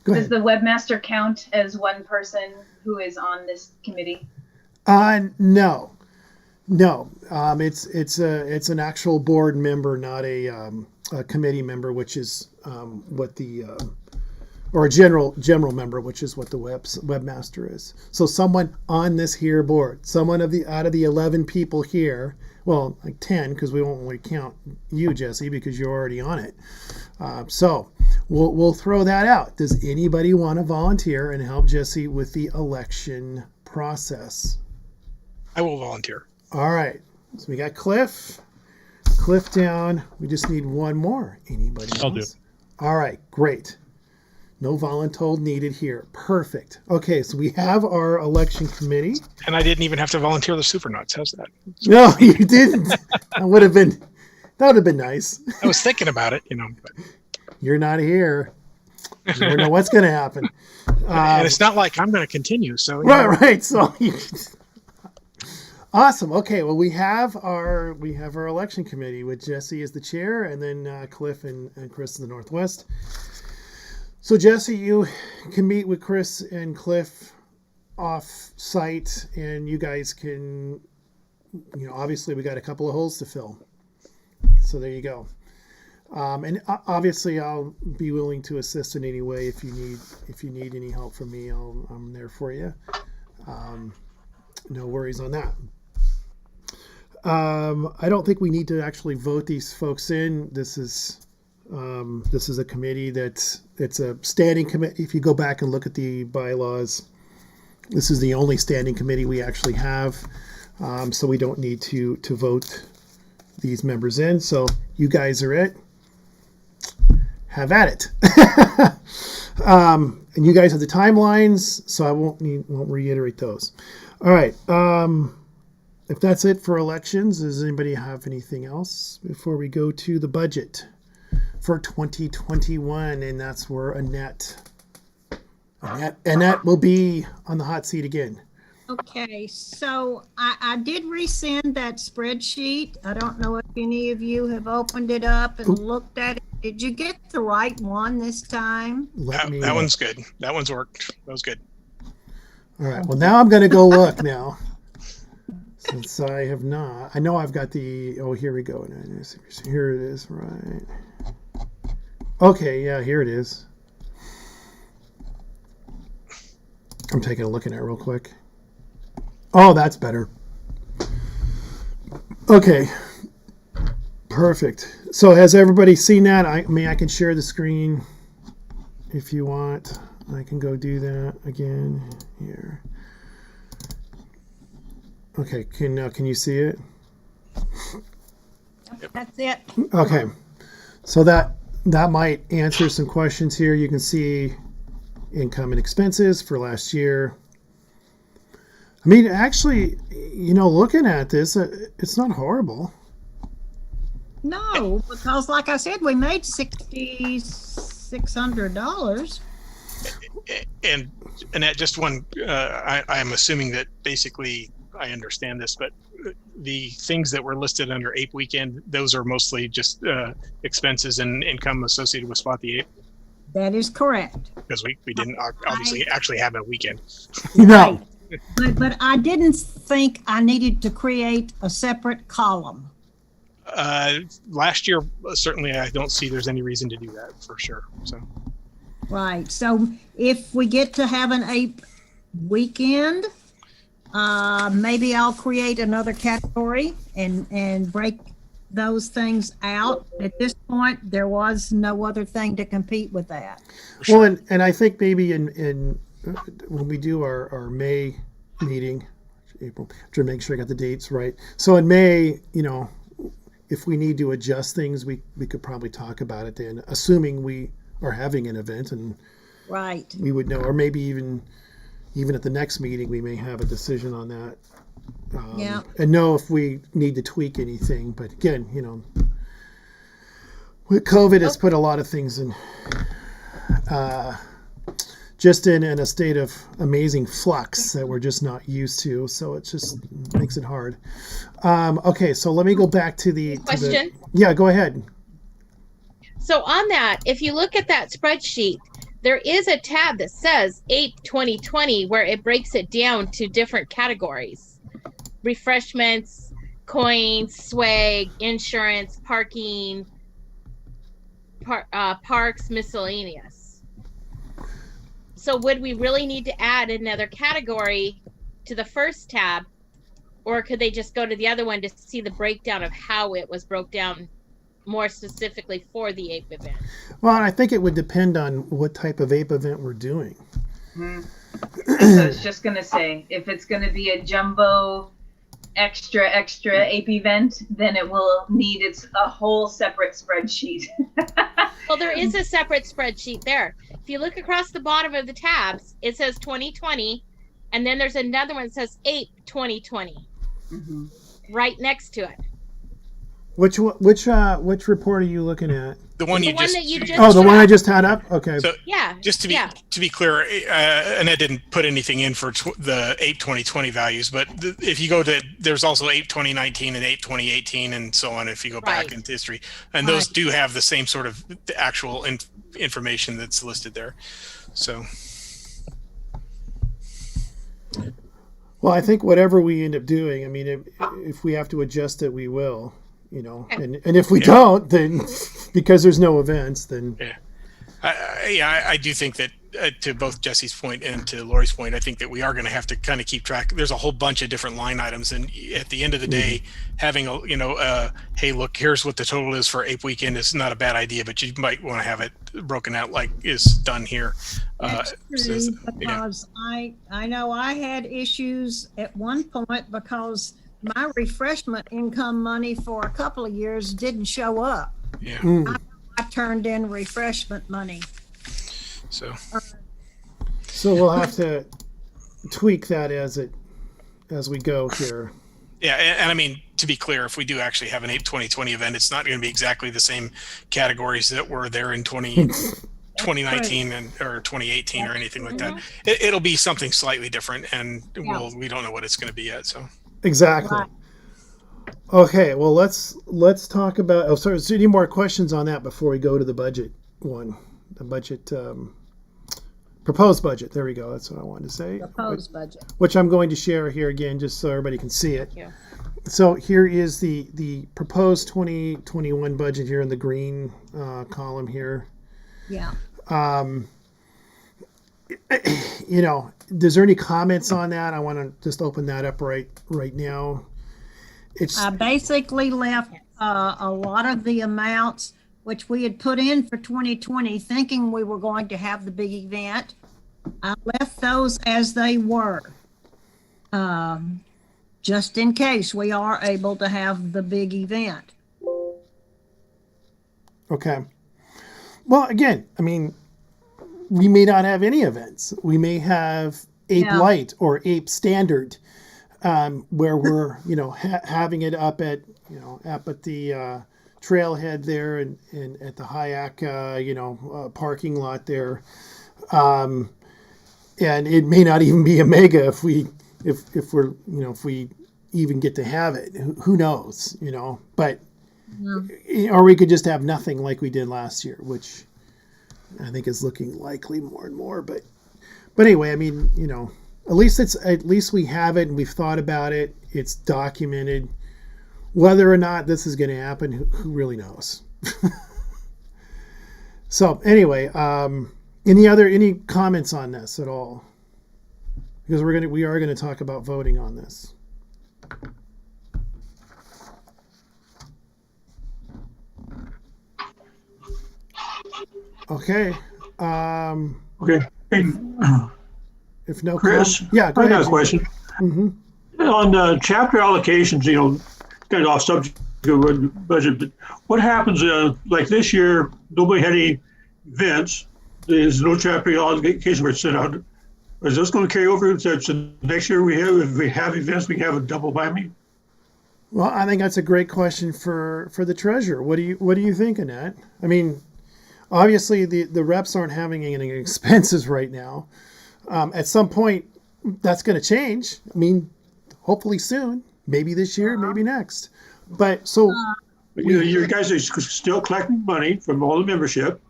Does the webmaster count as one person who is on this committee? No. It's an actual board member, not a committee member, which is what the or a general member, which is what the webmaster is. So someone on this here board, someone out of the 11 people here, well, like 10, because we won't really count you, Jesse, because you're already on it. So we'll throw that out. Does anybody want to volunteer and help Jesse with the election process? I will volunteer. All right. So we got Cliff down. We just need one more. Anybody else? I'll do. All right, great. No voluntold needed here. Perfect. Okay, so we have our election committee. And I didn't even have to volunteer the super nuts. How's that? No, you didn't. That would have been nice. I was thinking about it, But. You're not here. You don't know what's going to happen. And it's not like I'm going to continue. So right. So awesome. Okay. Well, we have our election committee with Jesse as the chair, and then Cliff and Chris in the Northwest. So Jesse, you can meet with Chris and Cliff off site, and you guys can, obviously we got a couple of holes to fill. So there you go. And obviously I'll be willing to assist in any way if you need any help from me. I'm there for you. No worries on that. I don't think we need to actually vote these folks in. This is a committee it's a standing committee. If you go back and look at the bylaws, this is the only standing committee we actually have. So we don't need to vote these members in. So you guys are it. Have at it. And you guys have the timelines, so I won't reiterate those. All right. If that's it for elections, does anybody have anything else before we go to the budget for 2021? And that's where Annette will be on the hot seat again. Okay, so I did resend that spreadsheet. I don't know if any of you have opened it up and looked at it. Did you get the right one this time? That one's good. That one's worked. That was good. All right. Well, now I'm going to go look now. Since I have not. I know I've got here we go. Here it is, right. Okay, yeah, here it is. I'm taking a look at it real quick. Oh, that's better. Okay. Perfect. So has everybody seen that? I can share the screen if you want. I can go do that again here. Okay, can you see it? That's it. Okay. So that might answer some questions here. You can see income and expenses for last year. I mean, actually, looking at this, it's not horrible. No, because like I said, we made $6,600. And Annette, just one, I'm assuming that basically I understand this, but the things that were listed under Ape Weekend, those are mostly just expenses and income associated with Spot the Ape. That is correct. Because we didn't obviously actually have a weekend. No. But I didn't think I needed to create a separate column. Last year, certainly I don't see there's any reason to do that for sure. So. Right. So if we get to have an Ape Weekend, Maybe I'll create another category and break those things out. At this point, there was no other thing to compete with that. Well, and I think maybe in when we do our May meeting, April, to make sure I got the dates right. So in May, if we need to adjust things, we could probably talk about it then, assuming we are having an event, and Right. we would know, or maybe even at the next meeting, we may have a decision on that. Yeah. And know if we need to tweak anything. But again, with COVID, it's put a lot of things in, just in a state of amazing flux that we're just not used to. So it just makes it hard. Okay, so let me go back to the Question. Yeah, go ahead. So on that, if you look at that spreadsheet, there is a tab that says APE 2020 where it breaks it down to different categories. Refreshments, coins, swag, insurance, parking, parks, miscellaneous. So would we really need to add another category to the first tab, or could they just go to the other one to see the breakdown of how it was broke down more specifically for the APE event? Well, I think it would depend on what type of APE event we're doing. So I was just gonna say, if it's gonna be a jumbo extra APE event, then it will need a whole separate spreadsheet. Well, there is a separate spreadsheet there. If you look across the bottom of the tabs, it says 2020, and then there's another one that says APE 2020 right next to it. Which report are you looking at? The one The you one just. that you just Oh, the one I tracked. just had up. Okay. So Yeah. just to be yeah. clear, Annette didn't put anything in for the APE 2020 values, but if you go to, there's also APE 2019 and APE 2018 and so on. If you go back Right. into history, and those do have the same sort of actual information that's listed there. So. Well, I think whatever we end up doing, I mean, if we have to adjust it, we will. And if we don't, then because there's no events, then I do think that to both Jesse's point and to Lori's point, I think that we are going to have to kind of keep track. There's a whole bunch of different line items, and at the end of the day, having hey, look, here's what the total is for APE weekend is not a bad idea, but you might want to have it broken out like is done here. That's true, because I know I had issues at one point because my refreshment income money for a couple of years didn't show up. Yeah. I turned in refreshment money. So we'll have to tweak that as we go here. Yeah, and I mean, to be clear, if we do actually have an APE 2020 event, it's not going to be exactly the same categories that were there in 2019 or 2018 or anything like that. It'll be something slightly different, and we don't know what it's going to be yet. So exactly. Right. Okay, well let's talk about. Oh, sorry. Is there any more questions on that before we go to the budget one? The budget, proposed budget. There we go. That's what I wanted to say. Proposed budget, which I'm going to share here again, just so everybody can see it. Yeah. So here is the proposed 2021 budget here in the green column here. Yeah. Is there any comments on that? I want to just open that up right now. I basically left a lot of the amounts which we had put in for 2020, thinking we were going to have the big event. I left those as they were, just in case we are able to have the big event. Okay. Well, again, I mean, we may not have any events. We may have APE Light or APE Standard, where we're having it up at the trailhead there and at the Hayak parking lot there, and it may not even be a mega if we even get to have it. Who knows? But or we could just have nothing like we did last year, which I think is looking likely more and more. But anyway, I mean, at least we have it and we've thought about it. It's documented. Whether or not this is going to happen, who really knows? So anyway, any comments on this at all? because we are gonna talk about voting on this. Okay. Okay. Hey, If no, Chris, yeah, go I ahead. got a question. Mm-hmm. On chapter allocations, kind of off subject of budget, but what happens, like this year, nobody had any events. There's no chapter allocation were set out. Is this going to carry over? So next year if we have events, we have a double whammy? Well, I think that's a great question for the treasurer. What do you think, Annette? I mean, obviously the reps aren't having any expenses right now. At some point, that's going to change. I mean, hopefully soon. Maybe this year, maybe next. But so you guys are still collecting money from all the membership,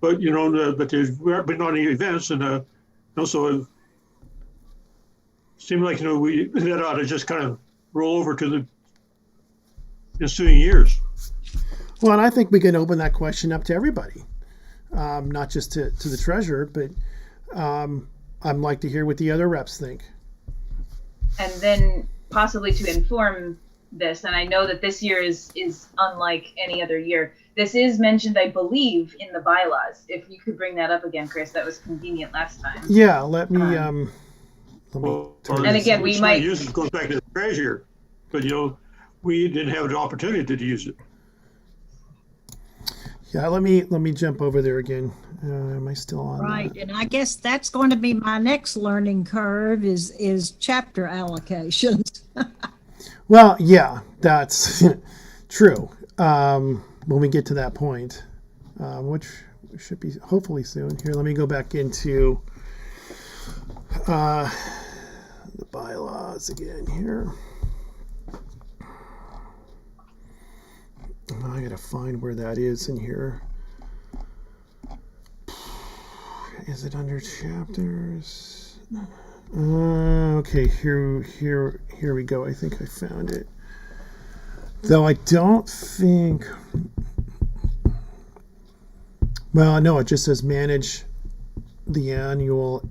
but but there's been on any events, and also it seemed like that ought to just kind of roll over to the ensuing years. Well, and I think we can open that question up to everybody, not just to the treasurer, but I'd like to hear what the other reps think. And then possibly to inform this, and I know that this year is unlike any other year. This is mentioned, I believe, in the bylaws. If you could bring that up again, Chris, that was convenient last time. Yeah, let me. And again, we might use it goes back to the treasurer, but we didn't have an opportunity to use it. Yeah, let me jump over there again. Am I still on? Right, and I guess that's going to be my next learning curve is chapter allocations. Well, yeah, that's true. When we get to that point, which should be hopefully soon. Here, let me go back into the bylaws again here. I gotta find where that is in here. Is it under chapters? Okay, here we go. I think I found it. Though I don't think. Well, no, it just says manage the annual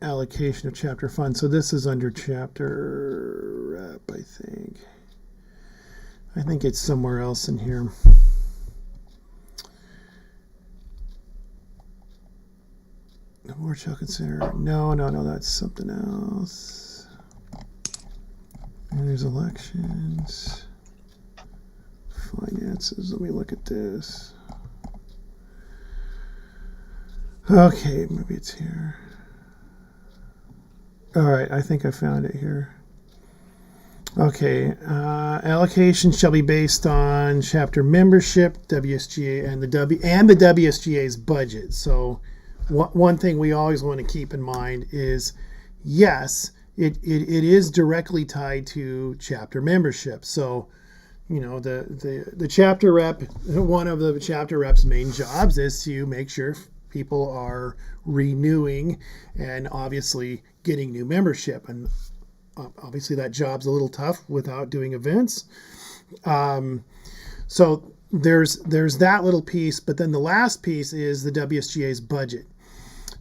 allocation of chapter funds. So this is under chapter rep, I think. I think it's somewhere else in here. The board shall consider. No, that's something else. And there's elections, finances. Let me look at this. Okay, maybe it's here. All right, I think I found it here. Okay, allocation shall be based on chapter membership, WSGA, and the WSGA's budget. So, one thing we always want to keep in mind is, yes, it is directly tied to chapter membership. So, the chapter rep, one of the chapter rep's main jobs is to make sure people are renewing and obviously getting new membership. And obviously that job's a little tough without doing events. So there's that little piece, but then the last piece is the WSGA's budget.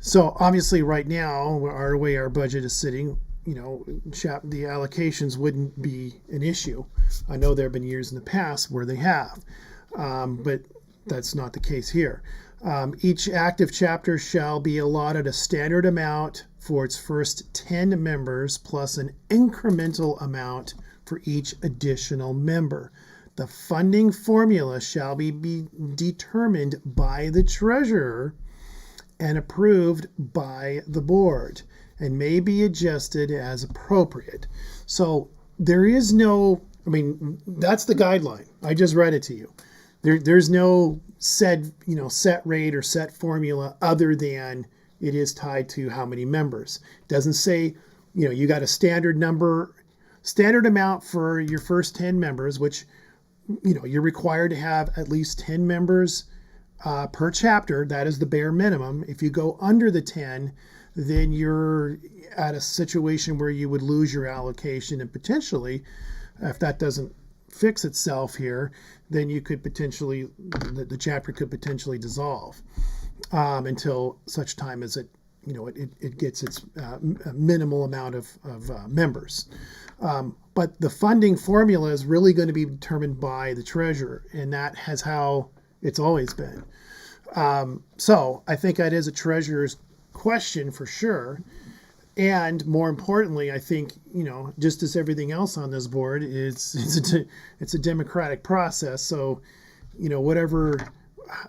So obviously right now, our way our budget is sitting, the allocations wouldn't be an issue. I know there have been years in the past where they have, but that's not the case here. Each active chapter shall be allotted a standard amount for its first 10 members plus an incremental amount for each additional member. The funding formula shall be determined by the treasurer and approved by the board and may be adjusted as appropriate. So there is no, that's the guideline. I just read it to you. There's no set rate or set formula other than it is tied to how many members. It doesn't say, you got a standard amount for your first 10 members, which, you're required to have at least 10 members per chapter. That is the bare minimum. If you go under the 10, then you're at a situation where you would lose your allocation, and potentially, if that doesn't fix itself here, then you could the chapter could potentially dissolve until such time as it it gets its minimal amount of members. But the funding formula is really going to be determined by the treasurer, and that has how it's always been. So I think that is a treasurer's question for sure. And more importantly, I think, just as everything else on this board, it's a democratic process. So,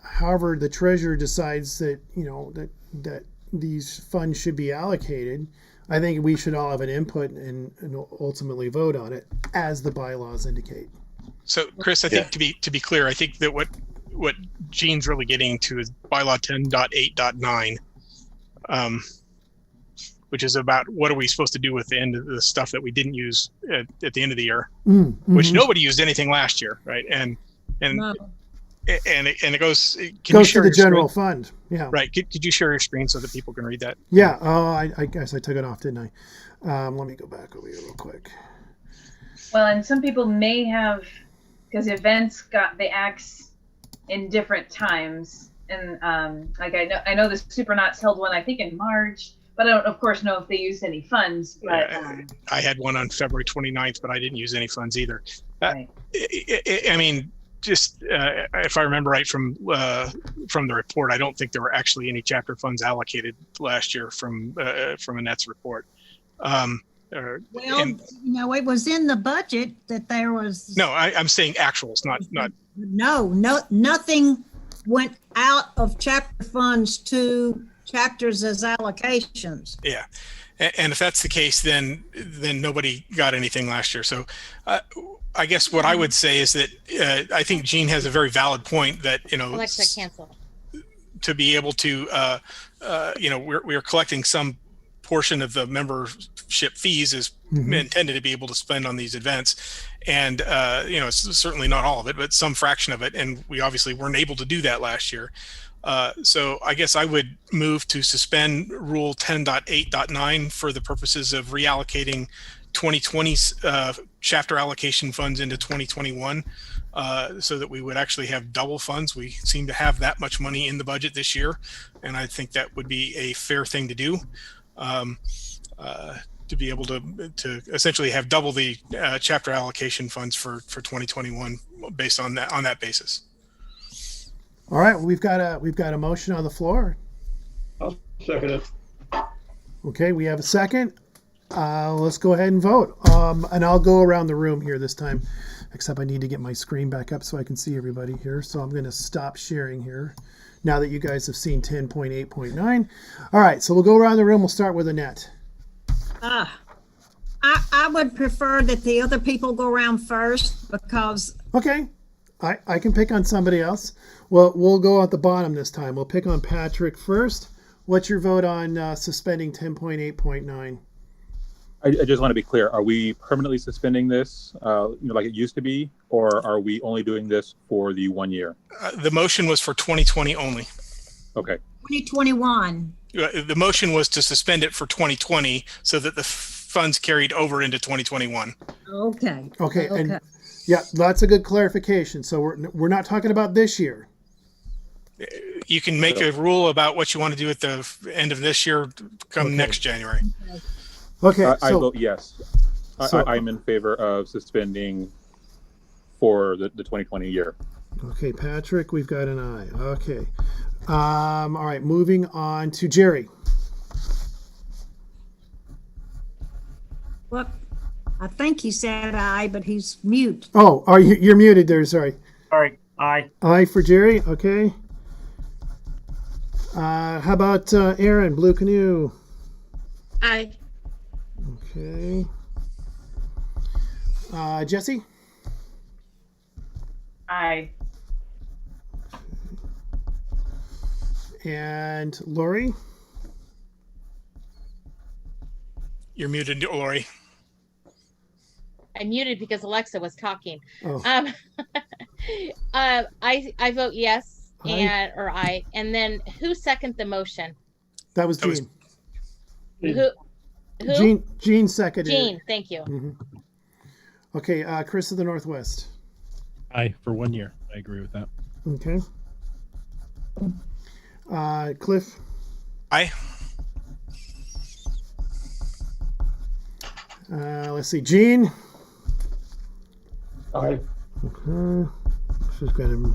however the treasurer decides that, that these funds should be allocated, I think we should all have an input and ultimately vote on it as the bylaws indicate. So, Chris, I think to be clear, I think that what Gene's really getting to is bylaw 10.8.9, which is about what are we supposed to do with the end of the stuff that we didn't use at the end of the year, which nobody used anything last year, right? And No. it goes. Goes to the general fund. Yeah. Right. Could you share your screen so that people can read that? Yeah. Oh, I guess I took it off, didn't I? Let me go back over here real quick. Well, and some people may have, because events got the axe in different times, and like I know the Supernauts held one I think in March, but I don't of course know if they used any funds. But I had one on February 29th, but I didn't use any funds either. Right. I mean, just if I remember right from the report, I don't think there were actually any chapter funds allocated last year from Annette's report. Well, it was in the budget that there was. No, I'm saying actuals, not. No, nothing went out of chapter funds to chapters as allocations. Yeah, and if that's the case, then nobody got anything last year. So, I guess what I would say is that I think Gene has a very valid point that Alexa, cancel. To be able to we're collecting some portion of the membership fees is intended to be able to spend on these events, and it's certainly not all of it, but some fraction of it, and we obviously weren't able to do that last year. So I guess I would move to suspend Rule 10.8.9 for the purposes of reallocating 2020's chapter allocation funds into 2021, so that we would actually have double funds. We seem to have that much money in the budget this year, and I think that would be a fair thing to do. To be able to essentially have double the chapter allocation funds for 2021 based on that basis. All right, well, we've got a motion on the floor. I'll second it. Okay, we have a second. Let's go ahead and vote. And I'll go around the room here this time, except I need to get my screen back up so I can see everybody here. So I'm going to stop sharing here now that you guys have seen 10.8.9. All right, so we'll go around the room. We'll start with Annette. I would prefer that the other people go around first because. Okay, I can pick on somebody else. Well, we'll go at the bottom this time. We'll pick on Patrick first. What's your vote on suspending 10.8.9? I just want to be clear. Are we permanently suspending this, like it used to be, or are we only doing this for the 1 year? The motion was for 2020 only. Okay. 2021. The motion was to suspend it for 2020 so that the funds carried over into 2021. Okay. And yeah, that's a good clarification. So we're not talking about this year. You can make a rule about what you want to do at the end of this year come next January. Okay. I vote yes. I'm in favor of suspending for the 2020 year. Okay, Patrick, we've got an aye. Okay. All right, moving on to Jerry. Well, I think he said aye, but he's mute. Oh, you're muted there. Sorry. All right. Aye. Aye for Jerry. Okay. How about Aaron, Blue Canoe? Aye. Okay. Jesse? Aye. And Lori? You're muted, Lori. I muted because Alexa was talking. Oh. I vote yes Aye. or aye. And then who seconded the motion? That was Gene. Who? Gene seconded. Gene, thank you. Mm-hmm. Okay, Chris of the Northwest. Aye, for 1 year. I agree with that. Okay. Cliff? Aye. Let's see, Gene. Aye. Okay. She's gonna,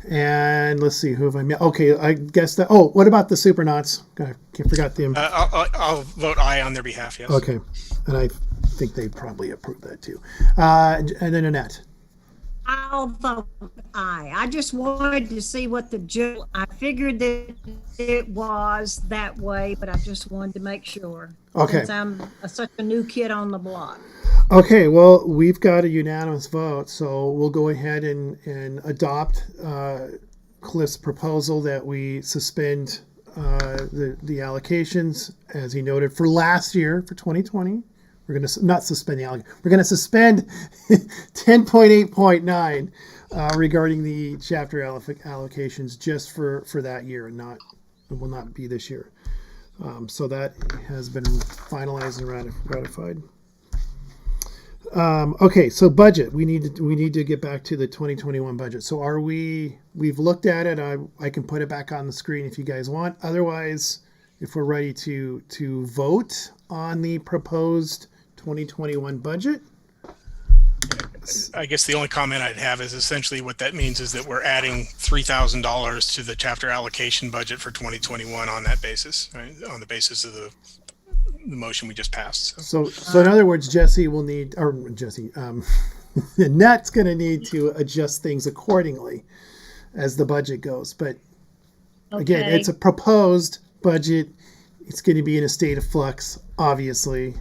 and let's see, who have I met? Okay, I guess that. Oh, what about the Supernauts? I forgot them. I'll vote aye on their behalf. Yes. Okay, and I think they probably approve that too. And then Annette. I'll vote aye. I just wanted to see what the I figured that it was that way, but I just wanted to make sure. Okay. Since I'm such a new kid on the block. Okay, well, we've got a unanimous vote, so we'll go ahead and adopt Cliff's proposal that we suspend the allocations, as he noted, for last year, for 2020. We're going to not suspend the allocation. We're going to suspend 10.8.9 regarding the chapter allocations just for that year, and it will not be this year. So that has been finalized and ratified. Okay, so budget. We need to get back to the 2021 budget. So we've looked at it. I can put it back on the screen if you guys want. Otherwise, if we're ready to vote on the proposed 2021 budget. I guess the only comment I'd have is essentially what that means is that we're adding $3,000 to the chapter allocation budget for 2021 on that basis, right? On the basis of the motion we just passed. So in other words, Annette's going to need to adjust things accordingly as the budget goes. But again, Okay. it's a proposed budget. It's going to be in a state of flux, obviously.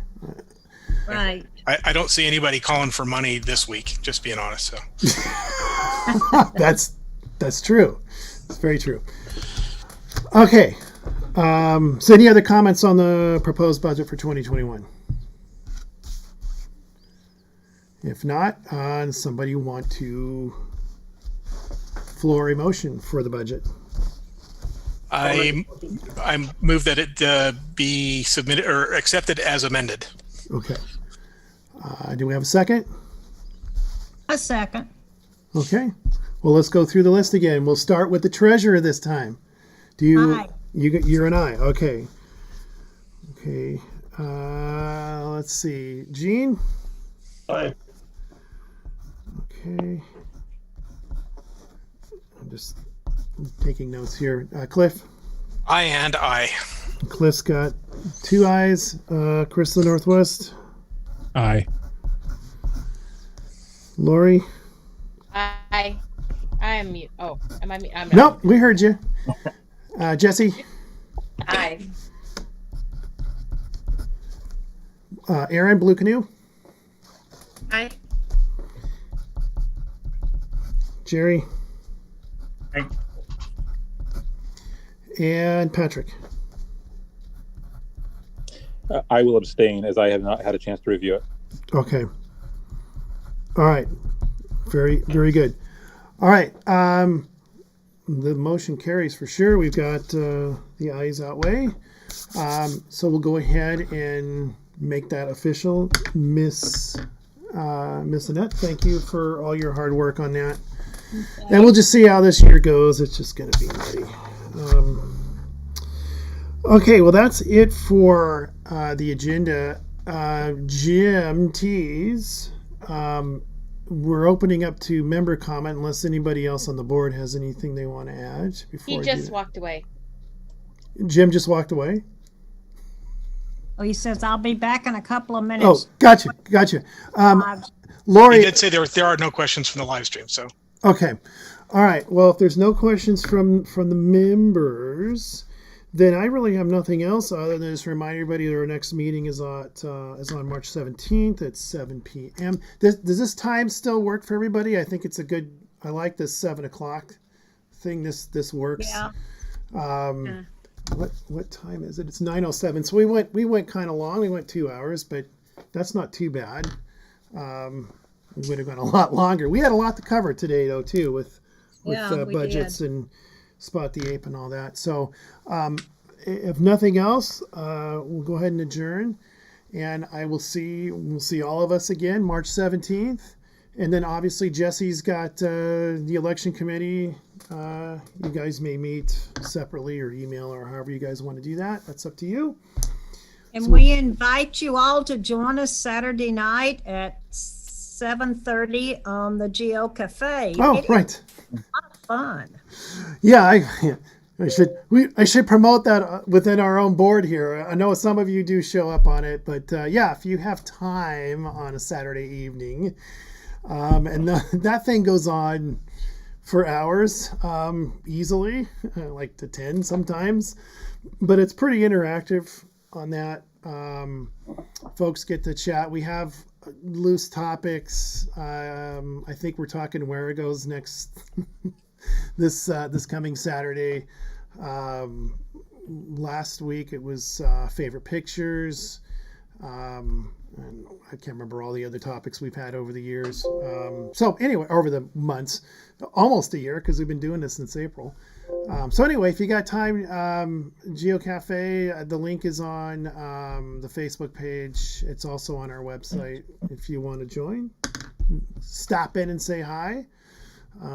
Right. I don't see anybody calling for money this week, just being honest. So That's true. It's very true. Okay. So any other comments on the proposed budget for 2021? If not, somebody want to floor a motion for the budget? I move that it be submitted or accepted as amended. Okay. Do we have a second? A second. Okay. Well, let's go through the list again. We'll start with the treasurer this time. Aye. You're an aye. Okay. Okay. Let's see. Gene? Aye. Okay. I'm just taking notes here. Cliff? Aye and aye. Cliff's got 2 ayes. Chris the Northwest? Aye. Lori? I am mute. Oh, am I mute? I'm not. Nope, we heard you. Jesse? Aye. Aaron, Blue Canoe? Aye. Jerry? Aye. And Patrick? I will abstain as I have not had a chance to review it. Okay. All right. Very, very good. All right. The motion carries for sure. We've got the ayes outweigh. So we'll go ahead and make that official. Miss Annette, thank you for all your hard work on that. And we'll just see how this year goes. It's just going to be nutty. Okay, well, that's it for the agenda. GMTs, we're opening up to member comment unless anybody else on the board has anything they want to add. He just walked away. Jim just walked away? Oh, he says, I'll be back in a couple of minutes. Oh, gotcha. Lori. He did say there are no questions from the live stream. So Okay. All right. Well, if there's no questions from the members, then I really have nothing else other than just remind everybody that our next meeting is on March 17th at 7 p.m. Does this time still work for everybody? I think it's a good. I like this 7 o'clock thing. This works. Yeah. What time is it? It's 9:07. So we went kind of long. We went 2 hours, but that's not too bad. We would have gone a lot longer. We had a lot to cover today, though, too, with Yeah, we budgets did. and Spot the Ape and all that. So if nothing else, we'll go ahead and adjourn, and we'll see all of us again March 17th. And then obviously Jesse's got the election committee. You guys may meet separately or email or however you guys want to do that. That's up to you. And we invite you all to join us Saturday night at 7:30 on the Geo Cafe. Oh, It is right. fun. Yeah, I should promote that within our own board here. I know some of you do show up on it, but yeah, if you have time on a Saturday evening, and that thing goes on for hours, easily, like to 10 sometimes, but it's pretty interactive on that. Folks get to chat. We have loose topics. I think we're talking where it goes next. This coming Saturday. Last week it was favorite pictures. And I can't remember all the other topics we've had over the years. So anyway, over the months, almost a year, because we've been doing this since April. So anyway, if you got time, Geo Cafe, the link is on the Facebook page. It's also on our website. If you want to join, stop in and say hi.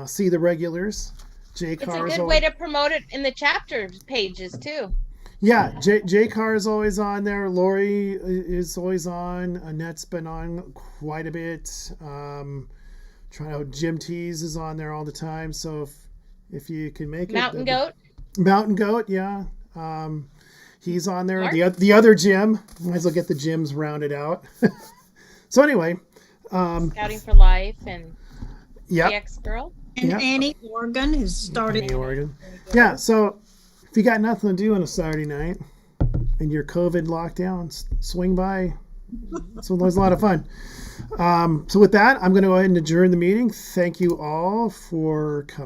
See the regulars. It's a good way to promote it in the chapter pages too. Yeah, J Car is always on there. Lori is always on. Annette's been on quite a bit. Jim Tees is on there all the time. So if you can make Mountain Goat, yeah. He's on there. Mark? The other Jim. Might as well get the Jims rounded out. So anyway, Scouting for Life and yeah, EX Girl. And Yeah. Annie Morgan has started. Annie Oregon. Yeah, so if you got nothing to do on a Saturday night and you're COVID locked down, swing by. It's always a lot of fun. So with that, I'm going to go ahead and adjourn the meeting. Thank you all for coming.